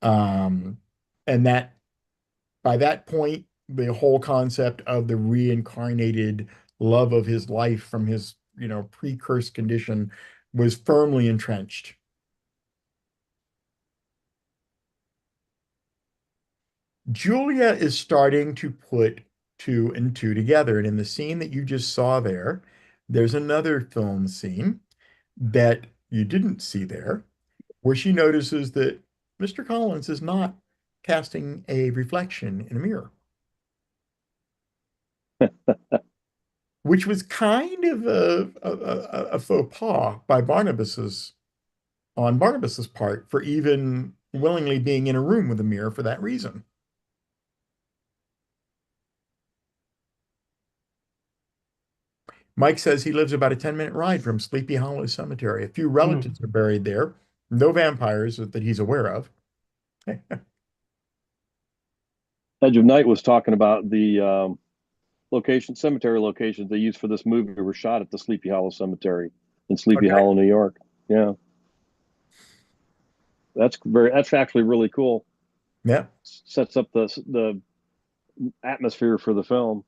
Um, and that by that point, the whole concept of the reincarnated love of his life from his, pre-cursed condition was firmly entrenched. Julia is starting to put two and two together. And in the scene that you just saw there, there's another film scene that you didn't see there, where she notices that Mr. Collins is not casting a reflection in a mirror, which was kind of a faux pas by Barnabas's part for even willingly being in a room with a mirror for that reason. Mike says he lives about a 10-minute ride from Sleepy Hollow Cemetery. A few relatives are buried there. No vampires that he's aware of.
Edge of Night was talking about the cemetery locations they used for this movie were shot at the Sleepy Hollow Cemetery in Sleepy
Okay.
Hollow, New York. Yeah. That's actually really cool.
Yeah.
Sets up the atmosphere for the film.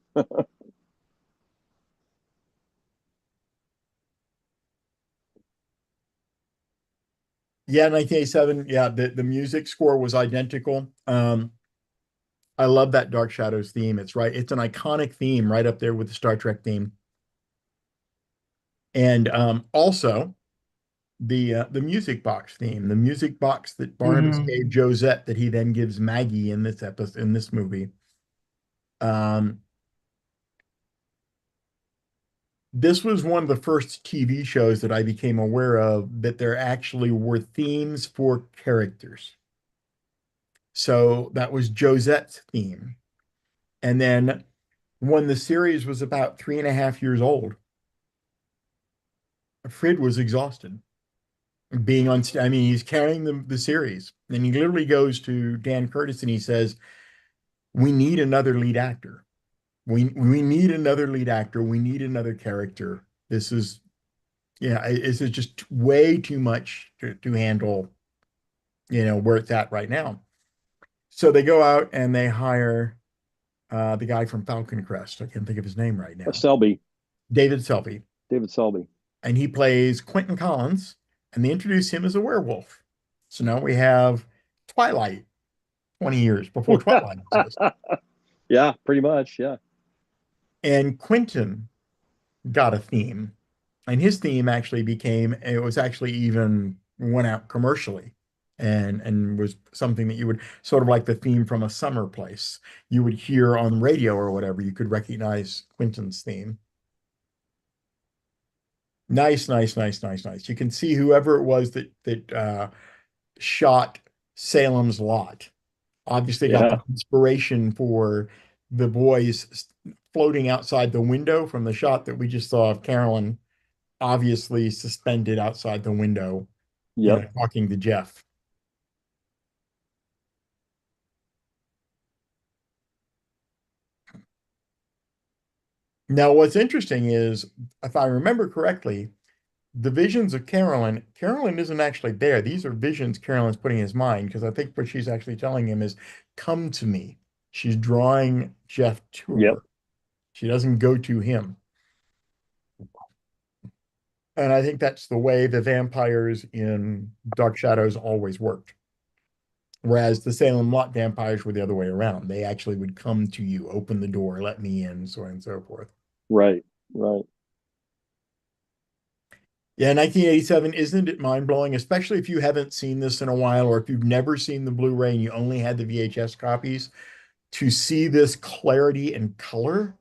Yeah, 1987. Yeah, the music score was identical. I love that Dark Shadows theme. It's right. It's an iconic theme right up there with the Star Trek theme. And also the music box theme, the music box that Barnabas gave Josette that he then gives Maggie in this episode in this movie. Um, this was one of the first TV shows that I became aware of that there actually were themes for characters. So that was Josette's theme. And then when the series was about 3.5 years old, Frid was exhausted being on. I mean, he's carrying the series, and he literally goes to Dan Curtis and he says, "We need another lead actor. We need another lead actor. We need another character. This is this is just way too much to handle. Where it's at right now." So they go out and they hire the guy from Falcon Crest. I can't think of his name right now.
Selby.
David Selby.
David Selby.
And he plays Quentin Collins, and they introduce him as a werewolf. So now we have Twilight 20 years before Twilight exists.
Yeah, pretty much. Yeah.
And Quentin got a theme. And his theme actually it was actually even went out commercially. and was something that you would sort of like the theme from A Summer Place. You would hear on radio or whatever, you could recognize Quentin's theme. Nice, nice, nice, nice, nice. You can see whoever it was that shot Salem's Lot obviously got the
Yeah.
inspiration for the boys floating outside the window from the shot that we just saw of Carolyn, obviously suspended outside the window,
Yep.
talking to Jeff. Now, what's interesting is, if I remember correctly, the visions of Carolyn isn't actually there. These are visions Carolyn's putting in his mind, because I think what she's actually telling him is, come to me. She's drawing Jeff to
Yep.
her. She doesn't go to him. And I think that's the way the vampires in Dark Shadows always worked. Whereas the Salem Lot vampires were the other way around. They actually would come to you, open the door, let me in, so on and so forth.
Right. Right.
Yeah, 1987, isn't it mind-blowing, especially if you haven't seen this in a while, or if you've never seen the Blu-ray and you only had the VHS copies, to see this clarity and color.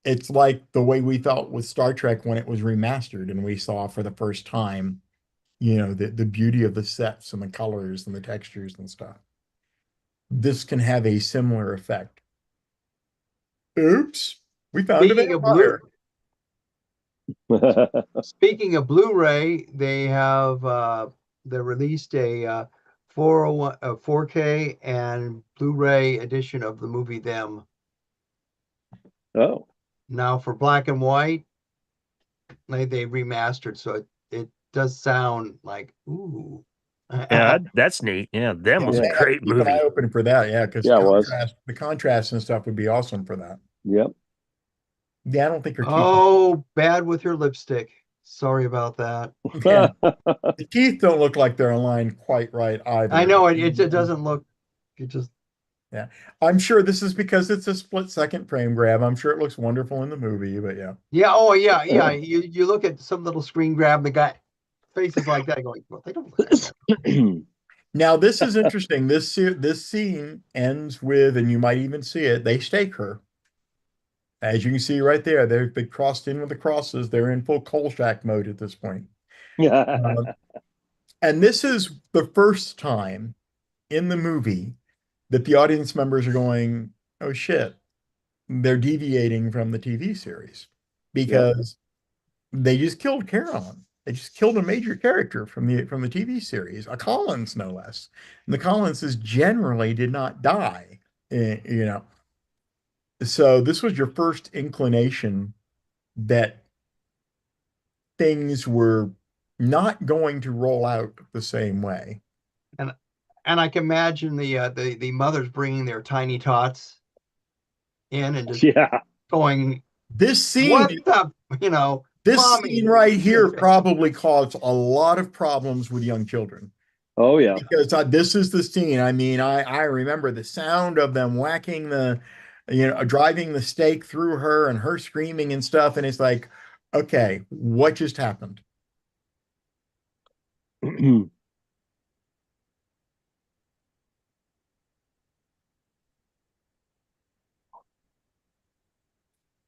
It's like the way we felt with Star Trek when it was remastered and we saw for the first time, the beauty of the sets and the colors and the textures and stuff. This can have a similar effect. Oops, we found a
Speaking of Blue,
vampire.
speaking of Blu-ray, they released a 401 4K and Blu-ray edition of the movie Them.
Oh.
Now for black and white, they remastered, so it does sound like ooh.
Yeah, that's neat. Yeah, Them was a
Yeah,
great
keep an eye
movie.
open for that. Yeah, because
Yeah, it was.
the contrast and stuff would be awesome for that.
Yep.
Yeah, I don't think her teeth.
Oh, bad with your lipstick. Sorry about that.
Yeah, the teeth don't look like they're aligned quite right either.
I know it doesn't look. It just
Yeah, I'm sure this is because it's a split-second frame grab. I'm sure it looks wonderful in the movie, but yeah.
yeah. Oh yeah, yeah. You look at some little screen grab, the guy faces like that, going, well, they don't look like that.
Now this is interesting. This scene ends with, and you might even see it, they stake her. As you can see right there, they've been crossed in with the crosses. They're in full Kolchak mode at this point. And this is the first time in the movie that the audience members are going, oh shit, they're deviating from the TV series, because they just killed Carolyn. They just killed a major character from the TV series, a Collins no less. And the Collinses generally did not die, So this was your first inclination that things were not going to roll out the same way.
And I can imagine the mothers bringing their tiny tots in and just going,
This scene,
what the,
this
mommy,
scene right here probably caused a lot of problems with young children.
Oh yeah,
because this is the scene. I mean, I remember the sound of them whacking driving the stake through her and her screaming and stuff, and it's like, okay, what just happened?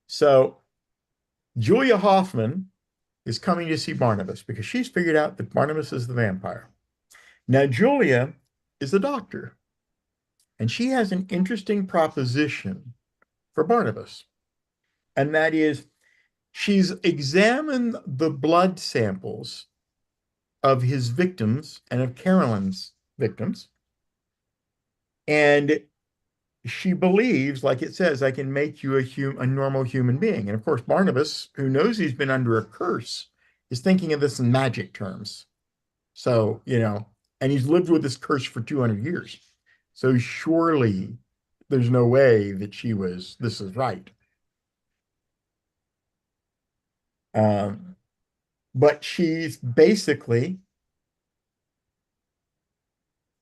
So Julia Hoffman is coming to see Barnabas because she's figured out that Barnabas is the vampire. Now, Julia is a doctor, and she has an interesting proposition for Barnabas. And that is, she's examined the blood samples of his victims and of Carolyn's victims. And she believes, like it says, I can make you a normal human being. And of course, Barnabas, who knows he's been under a curse, is thinking of this in magic terms. So, and he's lived with this curse for 200 years. So surely there's no way that this is right. But she's basically,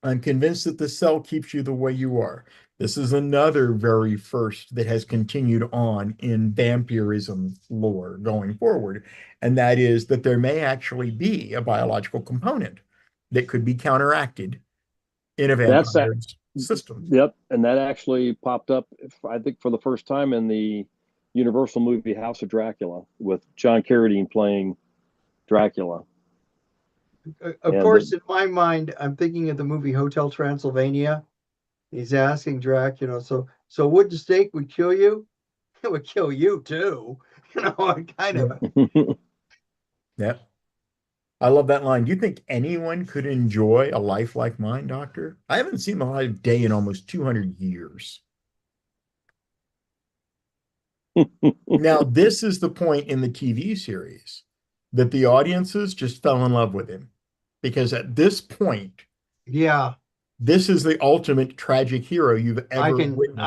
I'm convinced that the cell keeps you the way you are. This is another very first that has continued on in vampirism lore going forward. And that is that there may actually be a biological component that could be counteracted in a
That's that.
vampire's system.
Yep, and that actually popped up, I think, for the first time in the Universal movie House of Dracula, with John Carradine playing Dracula.
Of course, in my mind, I'm thinking of the movie Hotel Transylvania. He's asking Dracula, so wooden stake would kill you? It would kill you too. Kind of.
Yeah. I love that line. Do you think anyone could enjoy a life like mine, Doctor? I haven't seen the light of day in almost 200 years. Now, this is the point in the TV series that the audiences just fell in love with him. Because at this point,
yeah,
this is the ultimate tragic hero you've ever witnessed.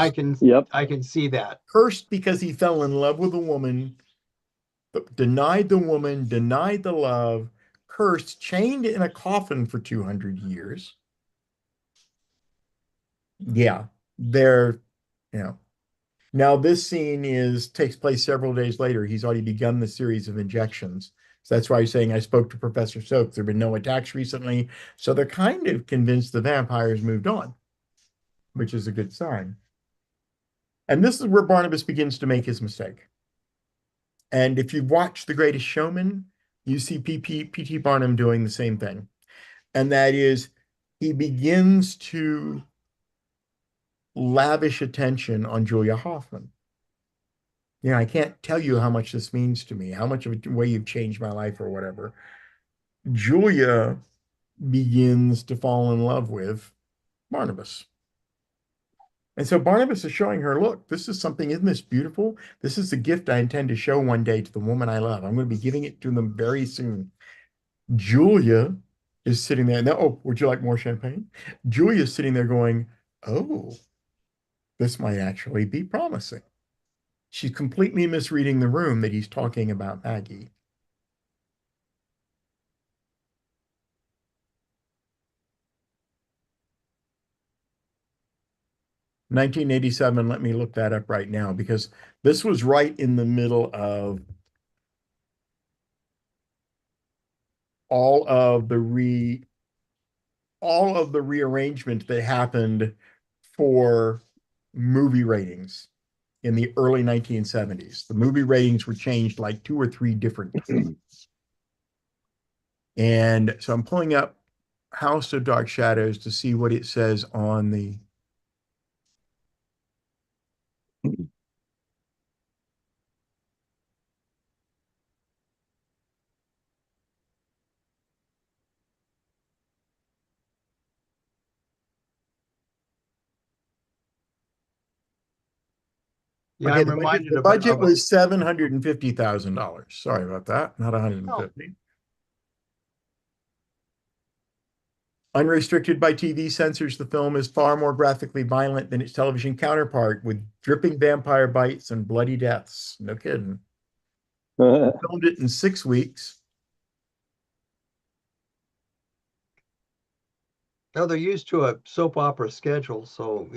I can see that.
Cursed because he fell in love with a woman, but denied the woman, denied the love, cursed, chained in a coffin for 200 years. Yeah, they're, you know. Now this scene takes place several days later. He's already begun the series of injections. So that's why he's saying I spoke to Professor Soaps. There have been no attacks recently. So they're kind of convinced the vampires moved on, which is a good sign. And this is where Barnabas begins to make his mistake. And if you watch The Greatest Showman, you see P.T. Barnum doing the same thing. And that is, he begins to lavish attention on Julia Hoffman. You know, I can't tell you how much this means to me, how much of a way you've changed my life or whatever. Julia begins to fall in love with Barnabas. And so Barnabas is showing her, look, this is something, isn't this beautiful? This is the gift I intend to show one day to the woman I love. I'm going to be giving it to them very soon. Julia is sitting there. Now, oh, would you like more champagne? Julia is sitting there going, oh, this might actually be promising. She's completely misreading the room that he's talking about Maggie. (1987), let me look that up right now, because this was right in the middle of all of the rearrangement that happened for movie ratings in the early 1970s. The movie ratings were changed like 2 or 3 different times. And so I'm pulling up House of Dark Shadows to see what it says on the
Yeah,
okay,
I'm reminded
the budget was $750,000. Sorry about that, not 150. Unrestricted by TV censors, the film is far more graphically violent than its television counterpart, with dripping vampire bites and bloody deaths. No kidding. Filmed it in 6 weeks.
No, they're used to a soap opera schedule, so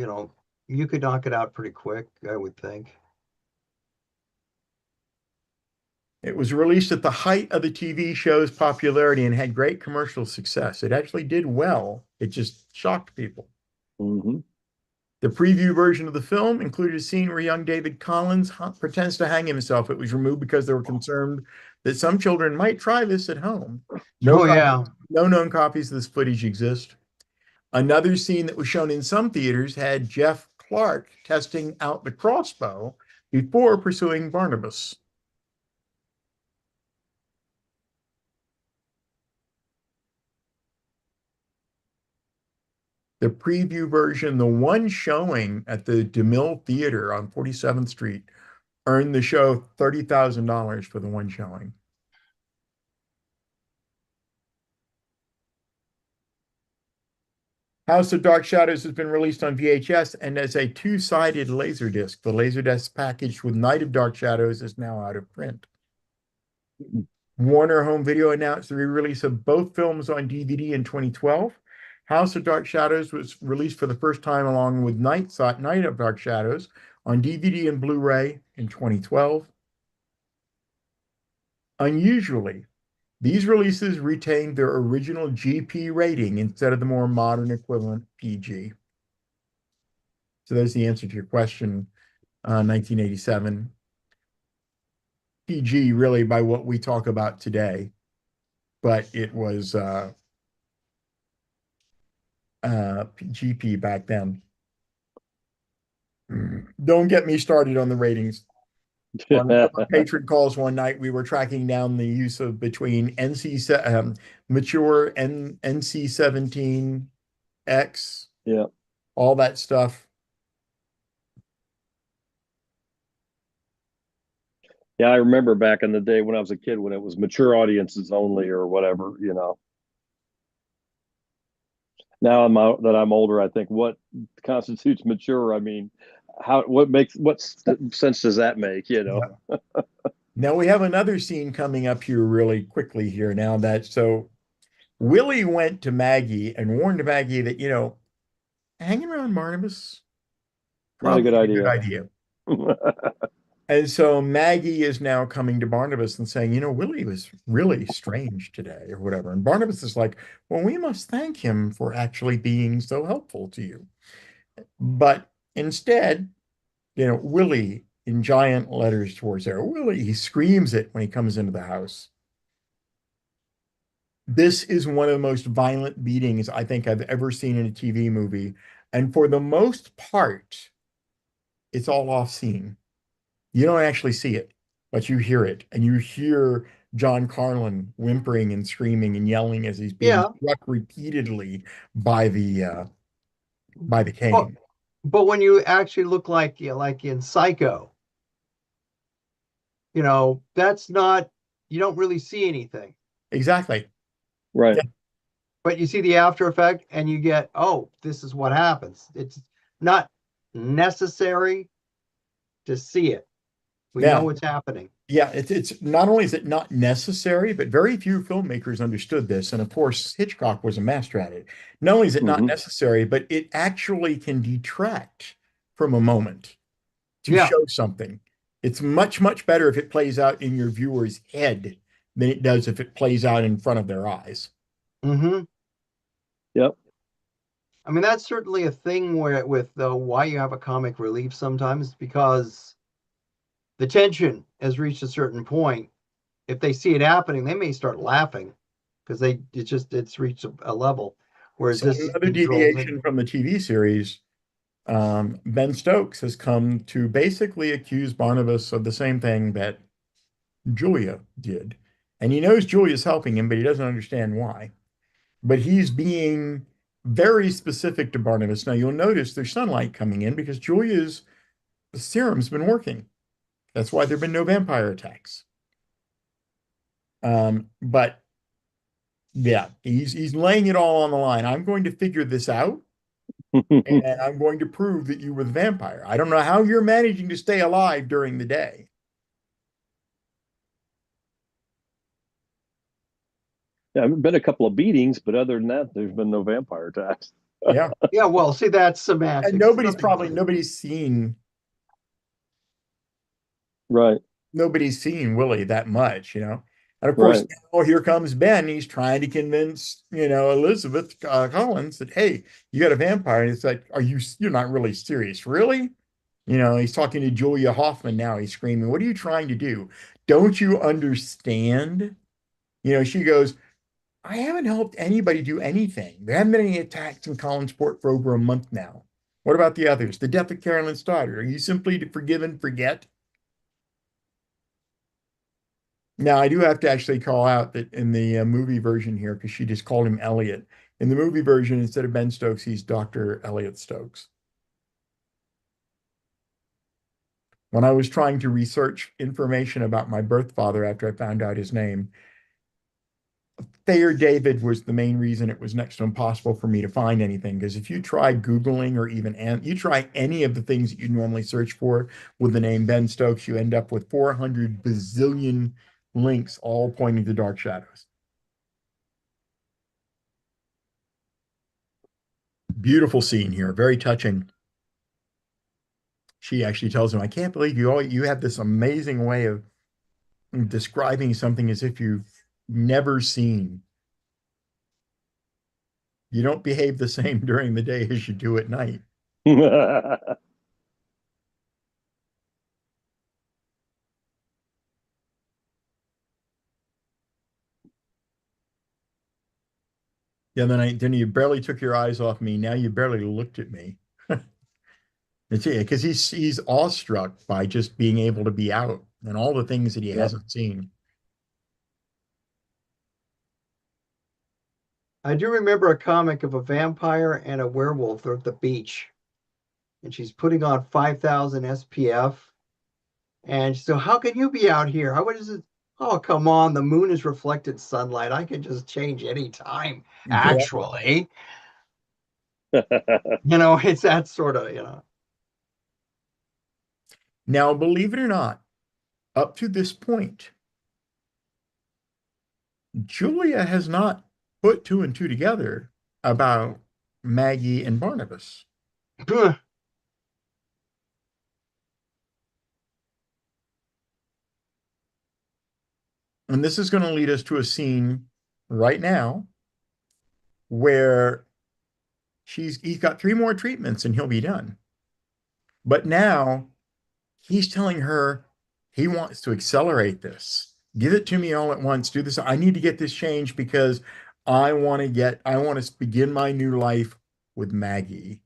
you could knock it out pretty quick, I would think.
It was released at the height of the TV show's popularity and had great commercial success. It actually did well. It just shocked people.
Mm-hmm.
The preview version of the film included a scene where young David Collins pretends to hang himself. It was removed because they were concerned that some children might try this at home. No known copies of this footage exist. Another scene that was shown in some theaters had Jeff Clark testing out the crossbow before pursuing Barnabas. The preview version, the one showing at the DeMille Theater on 47th Street, earned the show $30,000 for the one showing. House of Dark Shadows has been released on VHS and as a 2-sided Laserdisc. The Laserdisc packaged with Night of Dark Shadows is now out of print. Warner Home Video announced the re-release of both films on DVD in 2012. House of Dark Shadows was released for the first time along with Night of Dark Shadows on DVD and Blu-ray in 2012. Unusually, These releases retained their original GP rating instead of the more modern equivalent PG. So there's the answer to your question, 1987. PG really by what we talk about today, but it was GP back then. Don't get me started on the ratings. On one of our patron calls one night, we were tracking down the use of between mature NC-17, X,
Yeah.
all that stuff.
Yeah, I remember back in the day when I was a kid when it was mature audiences only or whatever, you know. Now that I'm older, I think what constitutes mature? I mean, what sense does that make, you know?
Yeah. Now we have another scene coming up here really quickly here now that so Willie went to Maggie and warned Maggie that, hanging around Barnabas
Not a
probably
good
a good
idea.
idea. And so Maggie is now coming to Barnabas and saying, Willie was really strange today or whatever. And Barnabas is like, well, we must thank him for actually being so helpful to you. But instead, Willie in giant letters towards there, Willie, he screams it when he comes into the house. This is one of the most violent beatings I think I've ever seen in a TV movie. And for the most part, it's all off scene. You don't actually see it, but you hear it. And you hear John Carlin whimpering and screaming and yelling as he's being
Yeah.
struck repeatedly by the cane.
But, but when you actually look like in Psycho, that's not, you don't really see anything.
Exactly.
Right.
Yeah.
But you see the after effect and you get, oh, this is what happens. It's not necessary to see it. We know what's happening.
Yeah, it's not only is it not necessary, but very few filmmakers understood this. And of course, Hitchcock was a master at it. Not only is it not necessary, but it actually can detract from a moment to show something. It's much, much better if it plays out in your viewer's head than it does if it plays out in front of their eyes.
Mm-hmm.
Yep.
I mean, that's certainly a thing with why you have a comic relief sometimes, because the tension has reached a certain point. If they see it happening, they may start laughing because it's reached a level. Whereas
So
this
another deviation from the TV series, Ben Stokes has come to basically accuse Barnabas of the same thing that Julia did. And he knows Julia's helping him, but he doesn't understand why. But he's being very specific to Barnabas. Now you'll notice there's sunlight coming in because Julia's serum's been working. That's why there've been no vampire attacks. But yeah, he's laying it all on the line. I'm going to figure this out, and I'm going to prove that you were the vampire. I don't know how you're managing to stay alive during the day.
Yeah, been a couple of beatings, but other than that, there's been no vampire attacks.
Yeah.
Yeah, well, see, that's semantics.
And nobody's seen
Right.
nobody's seen Willie that much, And of course, now here comes Ben. He's trying to convince, Elizabeth Collins that, hey, you got a vampire. And it's like, you're not really serious, really? He's talking to Julia Hoffman now. He's screaming, what are you trying to do? Don't you understand? She goes, I haven't helped anybody do anything. There haven't been any attacks in Collinsport for over a month now. What about the others? The death of Carolyn Stoddard. Are you simply to forgive and forget? Now, I do have to actually call out that in the movie version here, because she just called him Elliot. In the movie version, instead of Ben Stokes, he's Dr. Elliot Stokes. When I was trying to research information about my birth father after I found out his name, Thayer David was the main reason it was next to impossible for me to find anything. Because if you try Googling or even you try any of the things that you normally search for with the name Ben Stokes, you end up with 400 bazillion links all pointing to Dark Shadows. Beautiful scene here, very touching. She actually tells him, I can't believe you have this amazing way of describing something as if you never seen. You don't behave the same during the day as you do at night. Yeah, then you barely took your eyes off me. Now you barely looked at me. It's because he's awestruck by just being able to be out and all the things that he
Yep.
hasn't seen.
I do remember a comic of a vampire and a werewolf. They're at the beach, and she's putting on 5,000 SPF. And so, how can you be out here? What is it? Oh, come on. The moon is reflected sunlight. I can just change any time,
Yeah.
actually. It's that sort of.
Now, believe it or not, up to this point, Julia has not put two and two together about Maggie and Barnabas. And this is going to lead us to a scene right now where he's got 3 more treatments and he'll be done. But now he's telling her he wants to accelerate this. Give it to me all at once. Do this. I need to get this changed because I want to begin my new life with Maggie.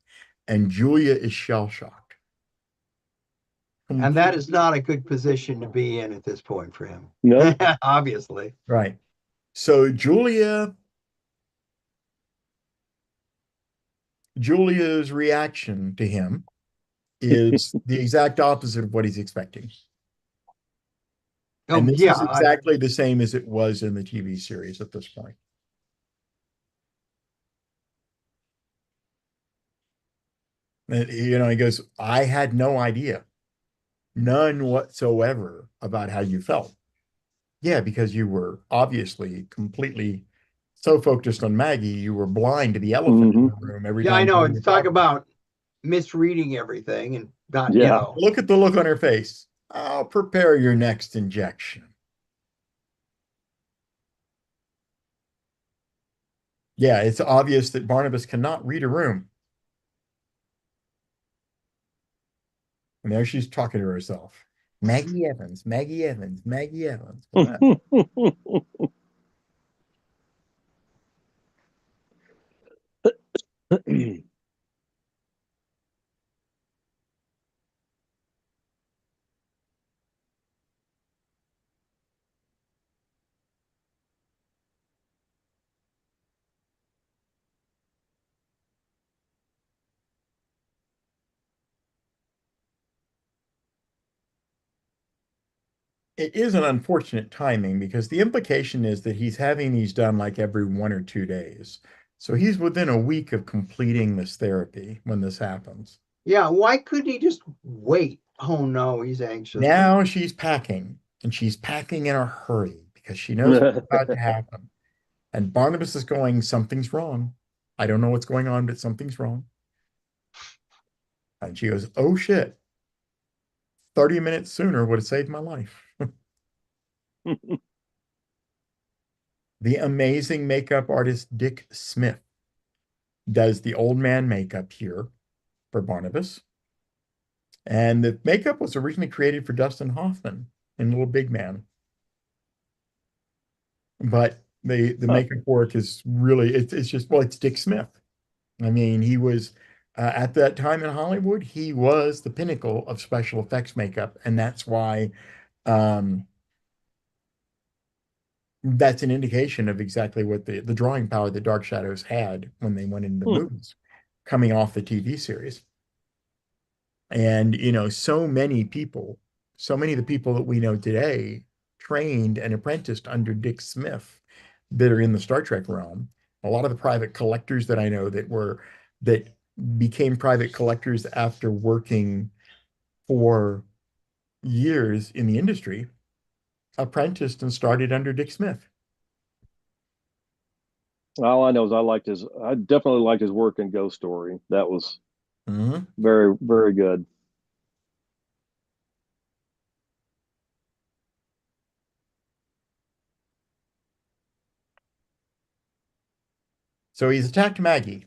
And Julia is shell-shocked.
And that is not a good position to be in at this point for him.
No.
Obviously.
Right. So Julia's reaction to him is the exact opposite of what he's expecting.
Oh,
And this
yeah.
is exactly the same as it was in the TV series at this point. And, he goes, I had no idea, none whatsoever about how you felt. Yeah, because you were obviously completely so focused on Maggie, you were blind to the elephant in the room every
Yeah, I
time.
know.
Julia
Talk
talked.
about misreading everything and not,
Yeah.
Look at the look on her face. I'll prepare your next injection. Yeah, it's obvious that Barnabas cannot read a room. And there she's talking to herself. Maggie Evans, Maggie Evans, Maggie Evans. It is an unfortunate timing because the implication is that he's having these done like every 1 or 2 days. So he's within a week of completing this therapy when this happens.
Yeah, why couldn't he just wait? Oh no, he's anxious.
Now she's packing, and she's packing in a hurry because she knows what's about to happen. And Barnabas is going, something's wrong. I don't know what's going on, but something's wrong. And she goes, oh shit. 30 minutes sooner would have saved my life. The amazing makeup artist Dick Smith does the old man makeup here for Barnabas. And the makeup was originally created for Dustin Hoffman in Little Big Man. But the makeup work is really, it's just, well, it's Dick Smith. I mean, he was, at that time in Hollywood, he was the pinnacle of special effects makeup. And that's why, that's an indication of exactly what the drawing power that Dark Shadows had when they went into the movies coming off the TV series. And, so many of the people that we know today trained and apprenticed under Dick Smith that are in the Star Trek realm. A lot of the private collectors that I know that became private collectors after working for years in the industry apprenticed and started under Dick Smith.
All I know is I definitely liked his work in Ghost Story. That was very, very good.
So he's attacked Maggie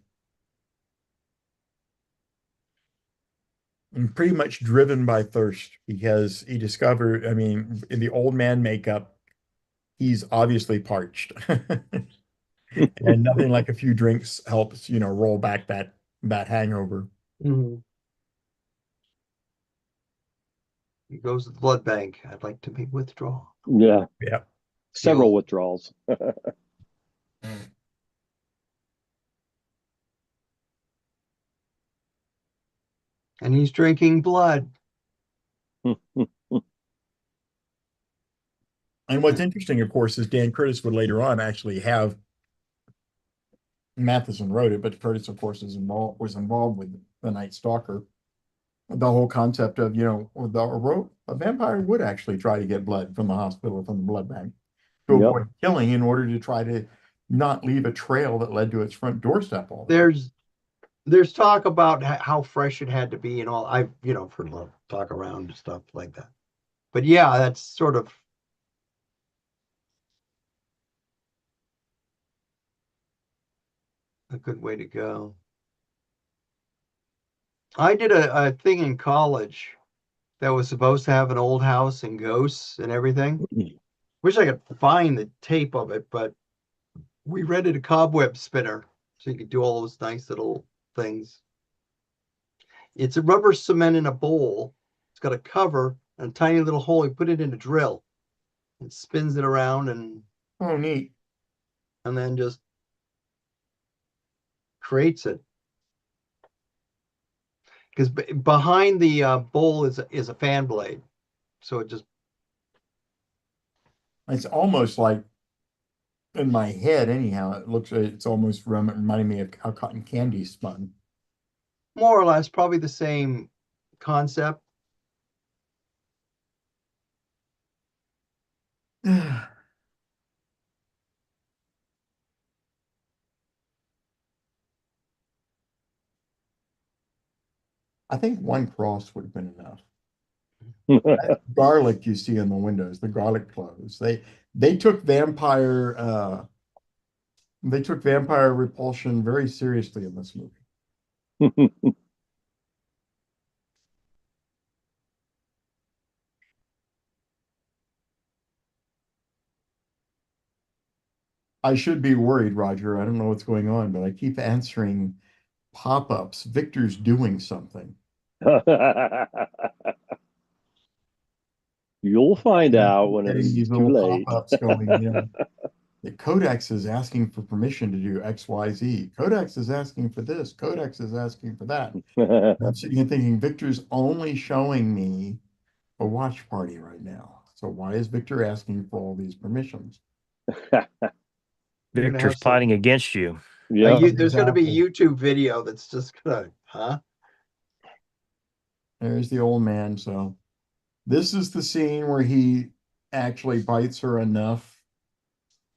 and pretty much driven by thirst because he discovered, I mean, in the old man makeup, he's obviously parched. And nothing like a few drinks helps, roll back that hangover.
Mhm. He goes to the blood bank. I'd like to make withdrawal.
Yeah,
Yeah.
several withdrawals.
And he's drinking blood.
And what's interesting, of course, is Dan Curtis would later on actually have Matheson wrote it, but Curtis, of course, was involved with the Night Stalker. The whole concept of, a vampire would actually try to get blood from the hospital, from the blood bank, to
Yep.
avoid killing in order to try to not leave a trail that led to its front doorstep all the time.
There's talk about how fresh it had to be and all. I've heard a lot of talk around and stuff like that. But yeah, that's sort of a good way to go. I did a thing in college that was supposed to have an old house and ghosts and everything. Wish I could find the tape of it, but we rented a cobweb spinner so you could do all those nice little things. It's a rubber cement in a bowl. It's got a cover and a tiny little hole. You put it in a drill. It spins it around
Oh, neat.
and then just creates it. Because behind the bowl is a fan blade, so it just
It's almost like, in my head anyhow, it's almost reminding me of how cotton candy is spun.
more or less probably the same concept.
I think one cross would have been enough. That garlic you see in the windows, the garlic cloves, they took vampire repulsion very seriously in this movie. I should be worried, Roger. I don't know what's going on, but I keep answering pop-ups. Victor's doing something.
You'll find out when
Getting
it's
these
too
little
late.
pop-ups going, the Codex is asking for permission to do XYZ. Codex is asking for this. Codex is asking for that. I'm sitting here thinking, Victor's only showing me a watch party right now. So why is Victor asking for all these permissions?
Victor's plotting against you.
Yeah.
There's going to be a YouTube video that's just gonna, huh?
There's the old man. So this is the scene where he actually bites her enough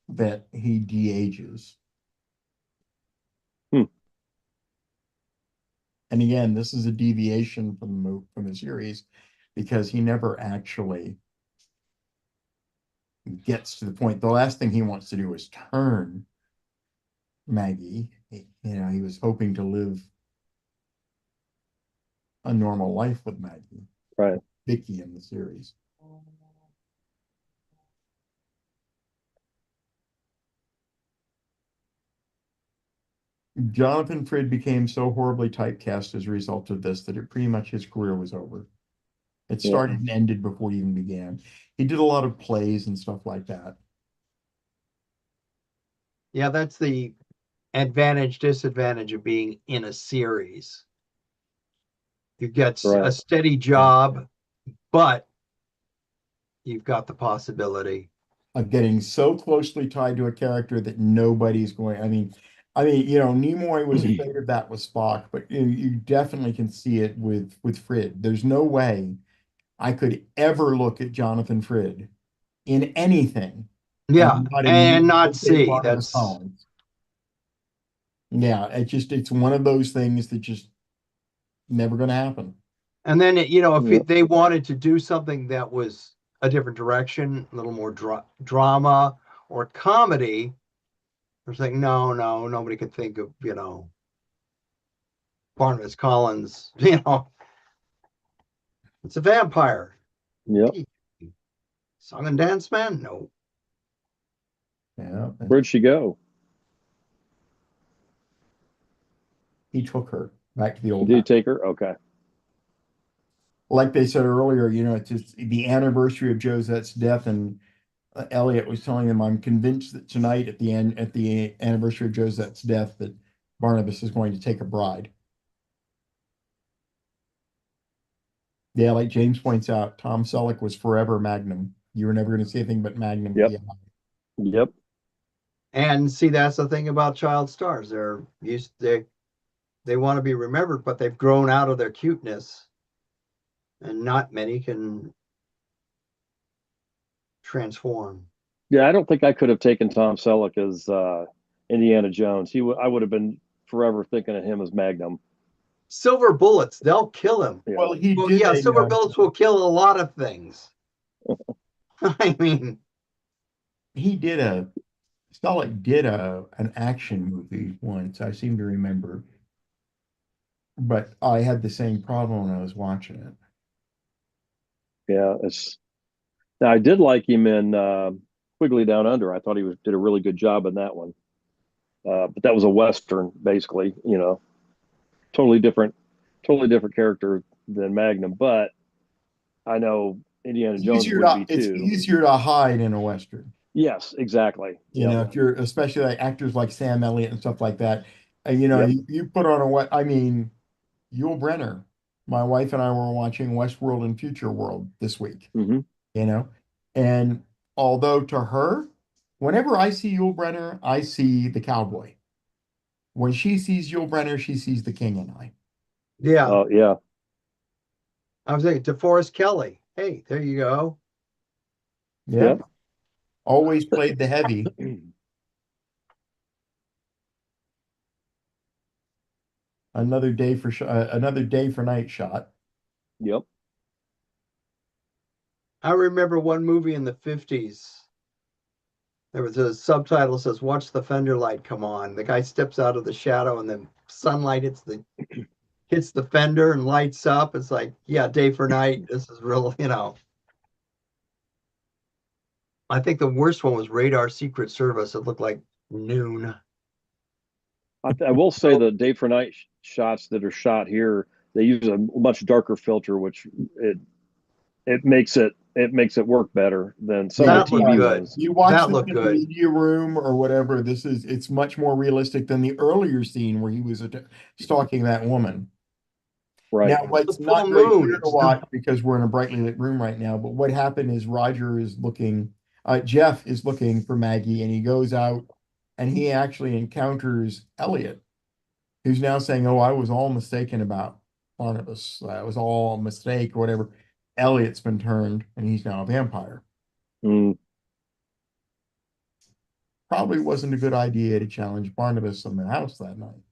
that he de-ages. And again, this is a deviation from the series because he never actually gets to the point. The last thing he wants to do is turn Maggie. He was hoping to live a normal life with Maggie.
Right.
Vicky in the series. Jonathan Frid became so horribly typecast as a result of this that it pretty much his career was over. It started and ended before he even began. He did a lot of plays and stuff like that.
Yeah, that's the advantage, disadvantage of being in a series. You get a steady job, but you've got the possibility
of getting so closely tied to a character that nobody's going. Nimoy was afraid of that with Spock, but you definitely can see it with Frid. There's no way I could ever look at Jonathan Frid in anything.
Yeah, and not see
that's yeah, it's one of those things that just never going to happen.
And then if they wanted to do something that was a different direction, a little more drama or comedy, They're saying, no, nobody could think of, Barnabas Collins, it's a vampire.
Yep.
Song and dance man? No.
Yeah.
Where'd she go?
He took her back to the old
Did he
house.
take her? Okay.
Like they said earlier, it's just the anniversary of Josette's death, and Elliot was telling them, I'm convinced that tonight at the anniversary of Josette's death, that Barnabas is going to take a bride. Yeah, like James points out, Tom Selleck was forever Magnum. You were never going to see anything but Magnum.
Yep.
Yeah.
Yep.
And see, that's the thing about child stars. They want to be remembered, but they've grown out of their cuteness, and not many can transform.
Yeah, I don't think I could have taken Tom Selleck as Indiana Jones. I would have been forever thinking of him as Magnum.
Silver bullets, they'll kill him.
Yeah.
Well,
Silver bullets will kill a lot of things. I mean,
Selleck did an action movie once, I seem to remember. But I had the same problem when I was watching it.
Yeah, now I did like him in Quigley Down Under. I thought he did a really good job in that one. But that was a Western, basically, totally different character than Magnum. But I know Indiana Jones would be
It's
too.
easier to hide in a Western.
Yes, exactly.
If you're, especially like actors like Sam Elliott and stuff like that, and
Yep.
you put on Yul Brynner. My wife and I were watching Westworld and Future World this week.
Mhm.
And although to her, whenever I see Yul Brynner, I see the cowboy. When she sees Yul Brynner, she sees the king and I.
yeah.
Oh, yeah.
I was thinking DeForest Kelly. Hey, there you go.
Yeah.
Yep.
Always played the heavy. Another day for night shot.
Yep.
I remember one movie in the 50s. There was a subtitle that says, "Watch the fender light come on." The guy steps out of the shadow and the sunlight hits the fender and lights up. It's like, yeah, day for night. This is real, I think the worst one was Radar Secret Service. It looked like noon.
I will say the day for night shots that are shot here, they use a much darker filter, which it makes it work better than some
That
of the
looked
TV
good.
ones.
You watch
That
this
looked
in the
good.
media room or whatever. It's much more realistic than the earlier scene where he was stalking that woman.
Right.
Now, what's
The
not
full
very
moon.
clear to watch because we're in a brightly lit room right now, but what happened is Jeff is looking for Maggie, and he goes out and he actually encounters Elliot, who's now saying, "Oh, I was all mistaken about Barnabas. That was all a mistake or whatever." Elliot's been turned and he's now a vampire.
Mm.
Probably wasn't a good idea to challenge Barnabas in the house that night.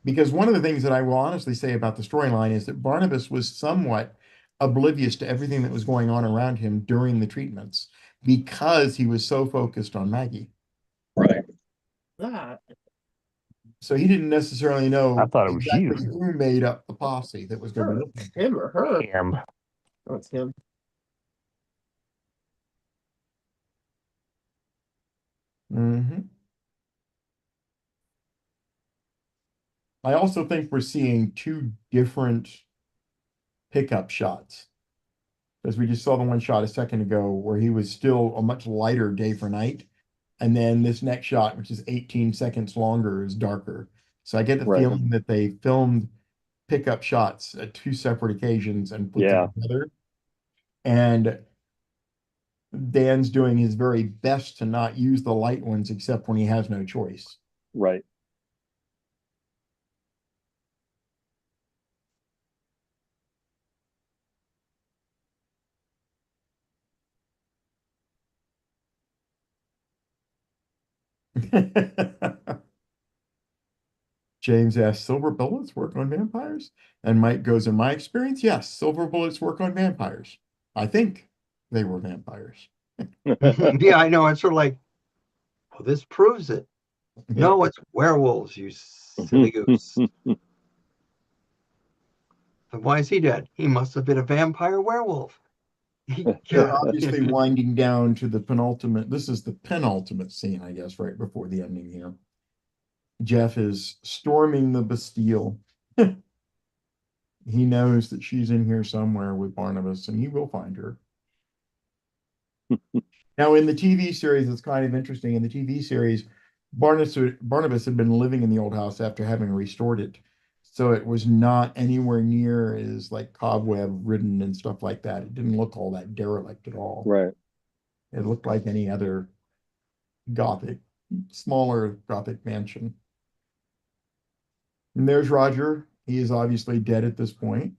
Because one of the things that I will honestly say about the storyline is that Barnabas was somewhat oblivious to everything that was going on around him during the treatments because he was so focused on Maggie.
Right.
So he didn't necessarily know
I thought it was
exactly
you.
who made up the posse that was going to be looking.
Him or her?
Him.
Oh, it's him.
Mhm. I also think we're seeing two different pickup shots. Because we just saw the one shot a second ago where he was still a much lighter day for night. And then this next shot, which is 18 seconds longer, is darker. So I get the
Right.
feeling that they filmed pickup shots at two separate occasions and put
Yeah.
them together. And Dan's doing his very best to not use the light ones except when he has no choice.
Right.
James asks, silver bullets work on vampires? And Mike goes, in my experience, yes, silver bullets work on vampires. I think they were vampires.
Yeah, I know. It's sort of like Well, this proves it. No, it's werewolves, you silly goose. But why is he dead? He must have been a vampire werewolf.
They're obviously winding down to the penultimate. This is the penultimate scene, I guess, right before the ending here. Jeff is storming the Bastille. He knows that she's in here somewhere with Barnabas, and he will find her. Now, in the TV series, it's kind of interesting. In the TV series, Barnabas had been living in the old house after having restored it. So it was not anywhere near as like cobweb ridden and stuff like that. It didn't look all that derelict at all.
Right.
It looked like any other Gothic, smaller Gothic mansion. And there's Roger. He is obviously dead at this point.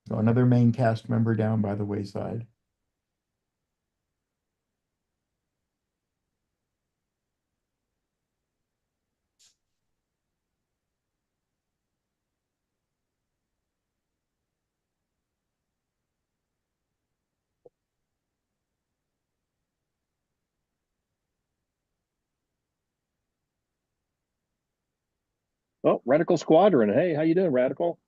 So another main cast member down by the wayside.
Oh, Radical Squadron. Hey, how you doing, Radical?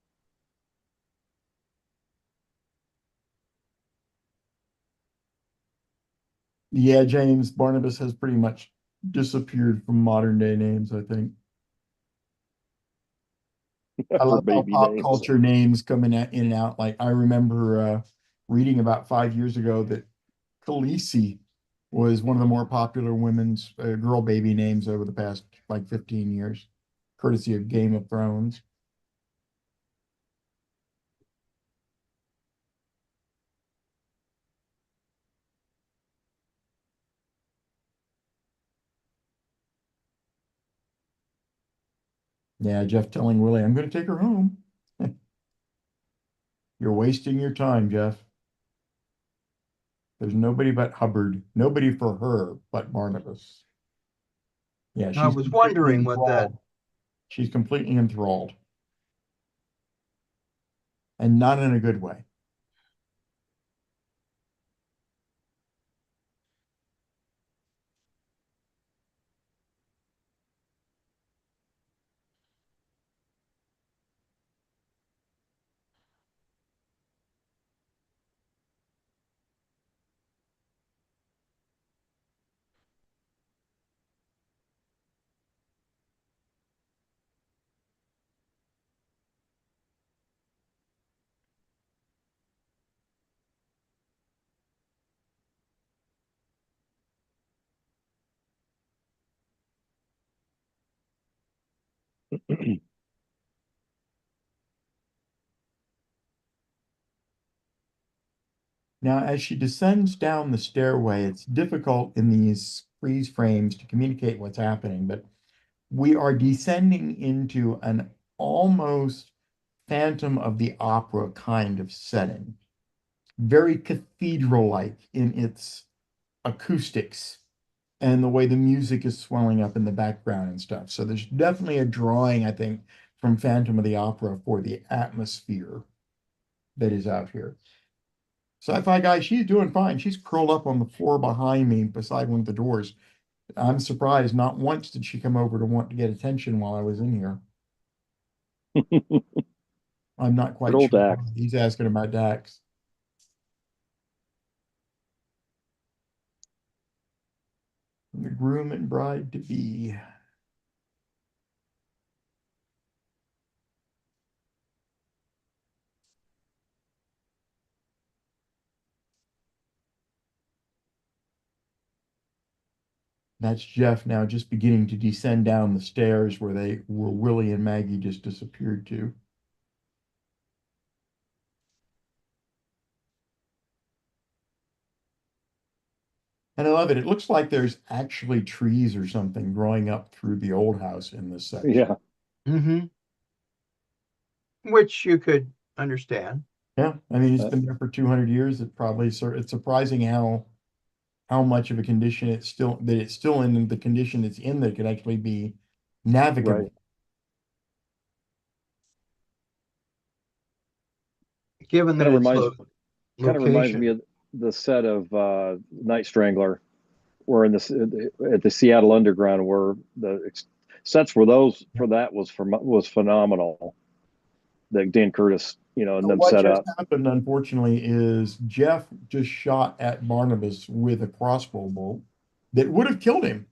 Yeah, James Barnabas has pretty much disappeared from modern day names, I think. I
For
love how
baby
pop
names.
culture names come in and out. Like I remember reading about 5 years ago that Khaleesi was one of the more popular women's girl baby names over the past like 15 years, courtesy of Game of Thrones. Yeah, Jeff telling Willie, I'm going to take her home. You're wasting your time, Jeff. There's nobody but Hubbard, nobody for her but Barnabas. Yeah,
I
she's
was
completely
wondering what that.
enthralled. She's completely enthralled, and not in a good way. Now, as she descends down the stairway, it's difficult in these freeze frames to communicate what's happening, but we are descending into an almost Phantom of the Opera kind of setting, very cathedral-like in its acoustics and the way the music is swelling up in the background and stuff. So there's definitely a drawing, I think, from Phantom of the Opera for the atmosphere that is out here. Sci-fi guy, she's doing fine. She's curled up on the floor behind me beside one of the doors. I'm surprised not once did she come over to want to get attention while I was in here. I'm not
Good
quite
old
sure
Dax.
why he's asking about Dax. The groom and bride to be. That's Jeff now just beginning to descend down the stairs where Willie and Maggie just disappeared to. And I love it. It looks like there's actually trees or something growing up through the old house in this section.
Yeah.
Mm-hmm. Which you could understand.
Yeah, I mean, it's been there for 200 years. It's surprising how much of a condition it's still in the condition it's in that it could actually be navigable.
Right.
Given that
Kind of
it's
reminds kind of reminds
location.
me of the set of Night Strangler, where in this at the Seattle Underground, where the sets for those for that was phenomenal. That Dan Curtis, and
So
them
what
set
just
up.
happened, unfortunately, is Jeff just shot at Barnabas with a crossbow bolt that would have killed him,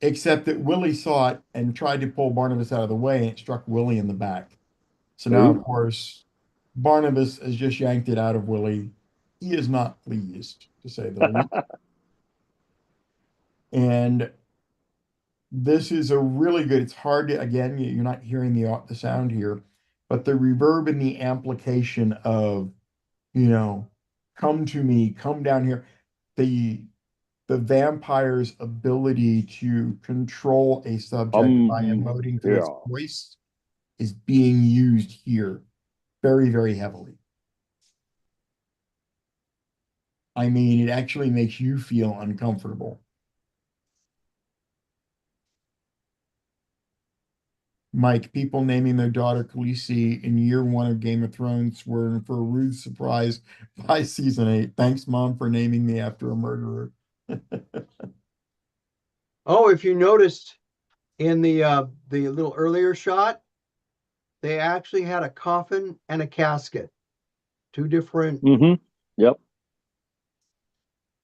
except that Willie saw it and tried to pull Barnabas out of the way, and it struck Willie in the back. So now, of
Ooh.
course, Barnabas has just yanked it out of Willie. He is not pleased, to say the least. And this is a really good, it's hard to, again, you're not hearing the sound here, but the reverb and the amplification of, come to me, come down here. The vampire's ability to control a subject by emoting through its
Yeah.
voice is being used here very, very heavily. I mean, it actually makes you feel uncomfortable. Mike, people naming their daughter Khaleesi in year one of Game of Thrones were in for a rude surprise by season 8. Thanks, Mom, for naming me after a murderer.
Oh, if you noticed in the little earlier shot, they actually had a coffin and a casket. Two different
Yep.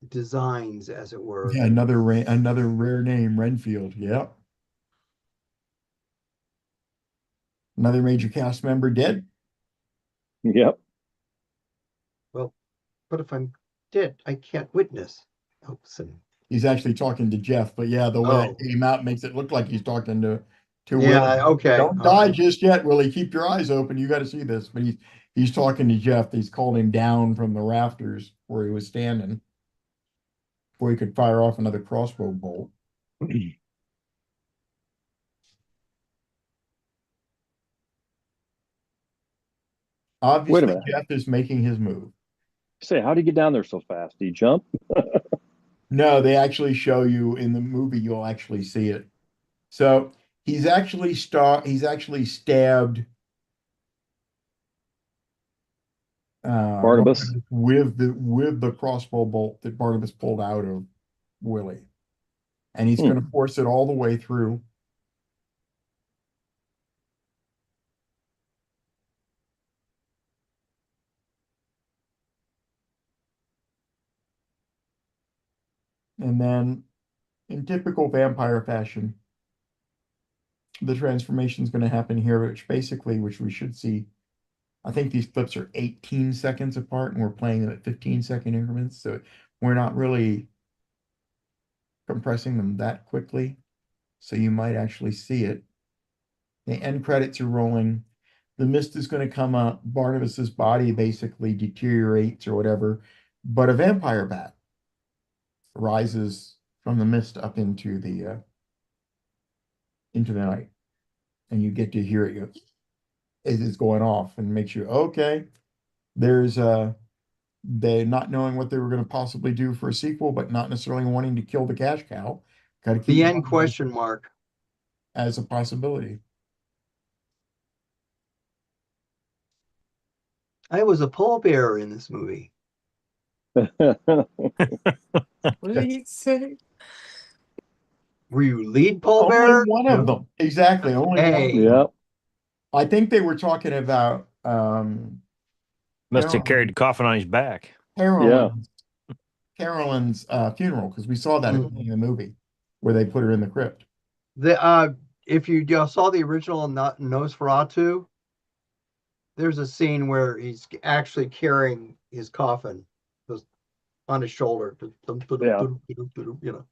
designs, as it were.
Yeah, another rare name, Renfield. Yep. Another major cast member dead.
Yep.
Well, but if I'm dead, I can't witness. Oh,
He's actually talking to Jeff, but yeah, the way that
oh,
came out makes it look like he's talking to Willie.
yeah, okay,
Don't
all
die
right.
just yet, Willie. Keep your eyes open. You got to see this. But he's talking to Jeff. He's called him down from the rafters where he was standing before he could fire off another crossbow bolt.
Wait a
Obviously,
minute.
Jeff is making his move.
Say, how do you get down there so fast? Do you jump?
No, they actually show you in the movie, you'll actually see it. So he's actually stabbed
Barnabas.
with the crossbow bolt that Barnabas pulled out of Willie. And he's going to force it all the way through. And then in typical vampire fashion, the transformation is going to happen here, which we should see. I think these clips are 18 seconds apart and we're playing them at 15-second increments. So we're not really compressing them that quickly. So you might actually see it. The end credits are rolling. The mist is going to come up. Barnabas's body basically deteriorates or whatever, but a vampire bat rises from the mist up into the night, and you get to hear it go, it is going off, and makes you okay. There's they not knowing what they were going to possibly do for a sequel, but not necessarily wanting to kill the cash cow. Got to keep
The end question mark.
as a possibility.
I was a pallbearer in this movie.
What did he say?
Were you lead
Only
pallbearer?
one of them. Exactly. Only one.
Hey.
Yeah.
I think they were talking about
Must have carried the coffin on his back.
Carolyn's funeral, because we saw that at the beginning of the movie where they put her in the crypt.
If you saw the original Nosferatu, there's a scene where he's actually carrying his coffin on his shoulder.
Yeah.
You know.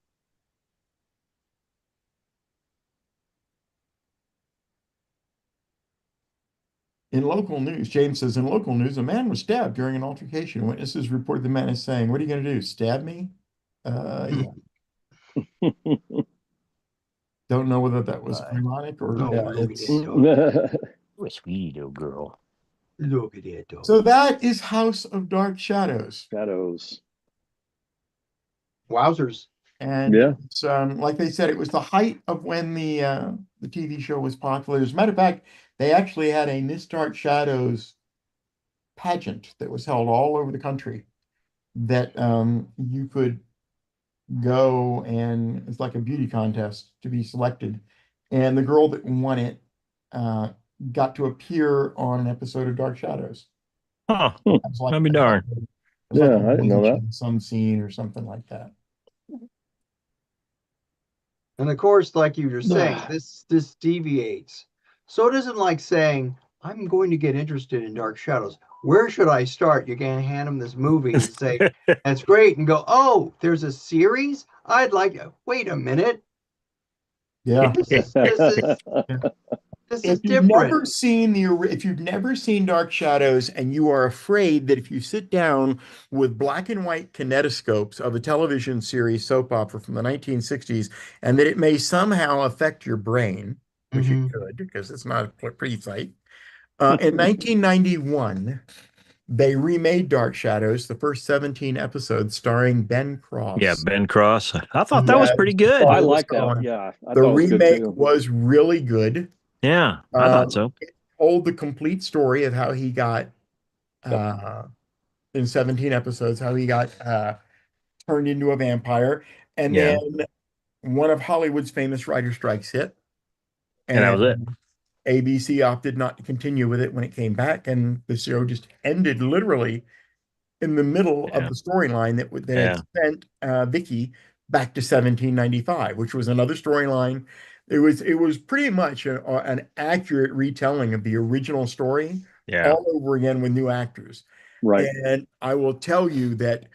In local news, James says, in local news, a man was stabbed during an altercation. Witnesses reported the man as saying, "What are you going to do? Stab me?" Yeah. Don't know whether that was ironic or
Look
it's.
at that dog.
What a sweetie little girl.
Look at that dog.
So that is House of Dark Shadows.
Shadows.
Wowzers.
And
Yeah.
it's, like they said, it was the height of when the TV show was popular. As a matter of fact, they actually had a Miss Dark Shadows pageant that was held all over the country that you could go, and it's like a beauty contest to be selected. And the girl that won it uh, got to appear on an episode of Dark Shadows.
Huh.
It was like
I'll be darned.
it was like
Yeah,
a
I didn't know
lunch
that.
in some scene or something like that.
And of course, like you were saying, this deviates. So it isn't like saying, I'm going to get interested in Dark Shadows. Where should I start? You're going to hand them this movie and say, that's great. And go, oh, there's a series? I'd like, wait a minute.
Yeah.
This is
If you've
different.
never seen if you've never seen Dark Shadows and you are afraid that if you sit down with black and white kinetoscopes of a television series soap opera from the 1960s and that it may somehow affect your brain, which it could because it's not a pretty sight. In 1991, they remade Dark Shadows, the first 17 episodes starring Ben Cross.
Yeah, Ben Cross. I thought that was pretty good.
Oh, I like that. Yeah, I
The
thought it was good
remake
too.
was really good.
Yeah, I thought so.
It told the complete story of how he got in 17 episodes, how he got turned into a vampire. And
Yeah.
then one of Hollywood's famous writer strikes hit.
And that was it.
ABC opted not to continue with it when it came back, and the show just ended literally in the middle of the storyline that had sent Vicky back to 1795, which was another storyline. It was pretty much an accurate retelling of the original story, all over again with new actors.
Right.
And I will tell you that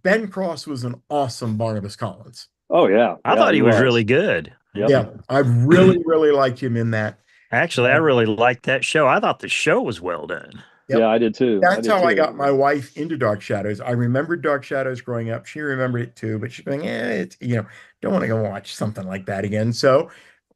Ben Cross was an awesome Barnabas Collins.
Oh yeah,
I thought he was really good.
Yep.
Yeah, I really, really liked him in that.
Actually, I really liked that show. I thought the show was well done.
Yep.
Yeah, I did too.
That's how I got my wife into Dark Shadows. I remembered Dark Shadows growing up. She remembered it too, but she's going, it's, don't want to go watch something like that again. So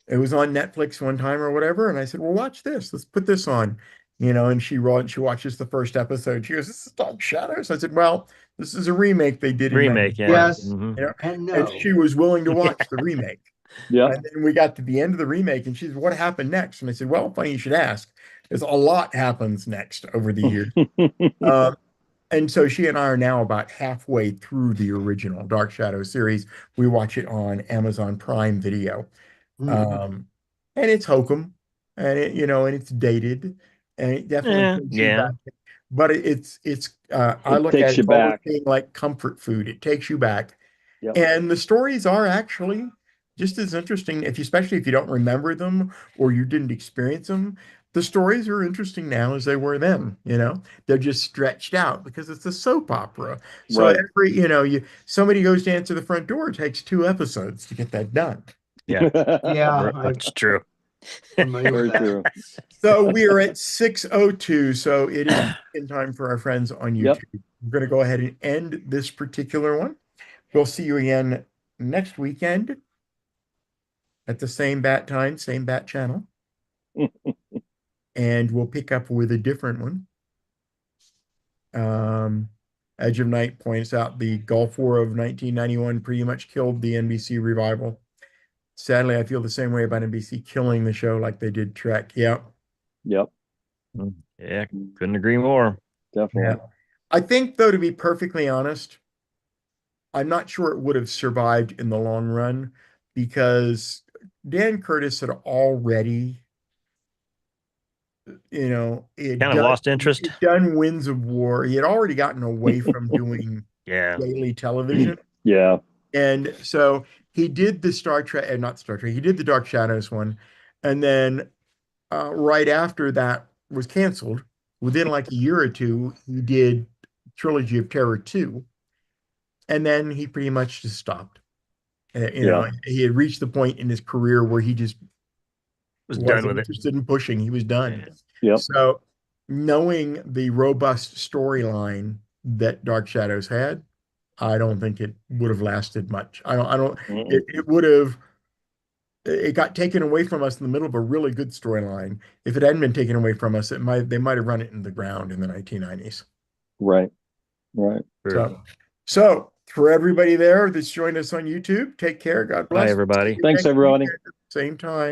it was on Netflix one time or whatever. And I said, well, watch this. Let's put this on, and she watches the first episode. She goes, this is Dark Shadows. I said, well, this is a remake they did.
Remake,
in
yes.
And she was willing to watch the remake.
Yeah.
And then we got to the end of the remake and she said, what happened next? And I said, well, funny you should ask. Because a lot happens next over the years. And so she and I are now about halfway through the original Dark Shadow series. We watch it on Amazon Prime Video. And it's hokum, and and it's dated, and it definitely takes you back. But I look at it as being like comfort food. It takes you back.
Yep.
And the stories are actually just as interesting, especially if you don't remember them or you didn't experience them. The stories are interesting now as they were then. They're just stretched out because it's a soap opera. So every somebody goes to answer the front door, it takes 2 episodes to get that done.
Yeah.
Yeah,
that's true.
Very true.
So we are at 6:02. So it is in time for our friends on YouTube.
Yep.
We're going to go ahead and end this particular one. We'll see you again next weekend at the same bat time, same bat channel. And we'll pick up with a different one. Edge of Night points out the Gulf War of 1991 pretty much killed the NBC revival. Sadly, I feel the same way about NBC killing the show like they did Trek. Yep.
Yeah,
couldn't agree more.
Definitely.
Yeah. I think, though, to be perfectly honest, I'm not sure it would have survived in the long run because Dan Curtis had already,
lost interest.
He'd done Winds of War. He had already gotten away from doing daily television.
Yeah.
And so he did the Star Trek, not Star Trek, he did the Dark Shadows one. And then right after that was canceled, within like a year or two, he did Trilogy of Terror 2. And then he pretty much just stopped. He had reached the point in his career where he just
wasn't
interested in pushing. He was done.
Yeah.
So knowing the robust storyline that Dark Shadows had, I don't think it would have lasted much. It would have, it got taken away from us in the middle of a really good storyline. If it hadn't been taken away from us, they might have run it in the ground in the 1990s.
Right.
So for everybody there that's joined us on YouTube, take care. God bless.
Bye, everybody.
Thanks, everybody.
Same time.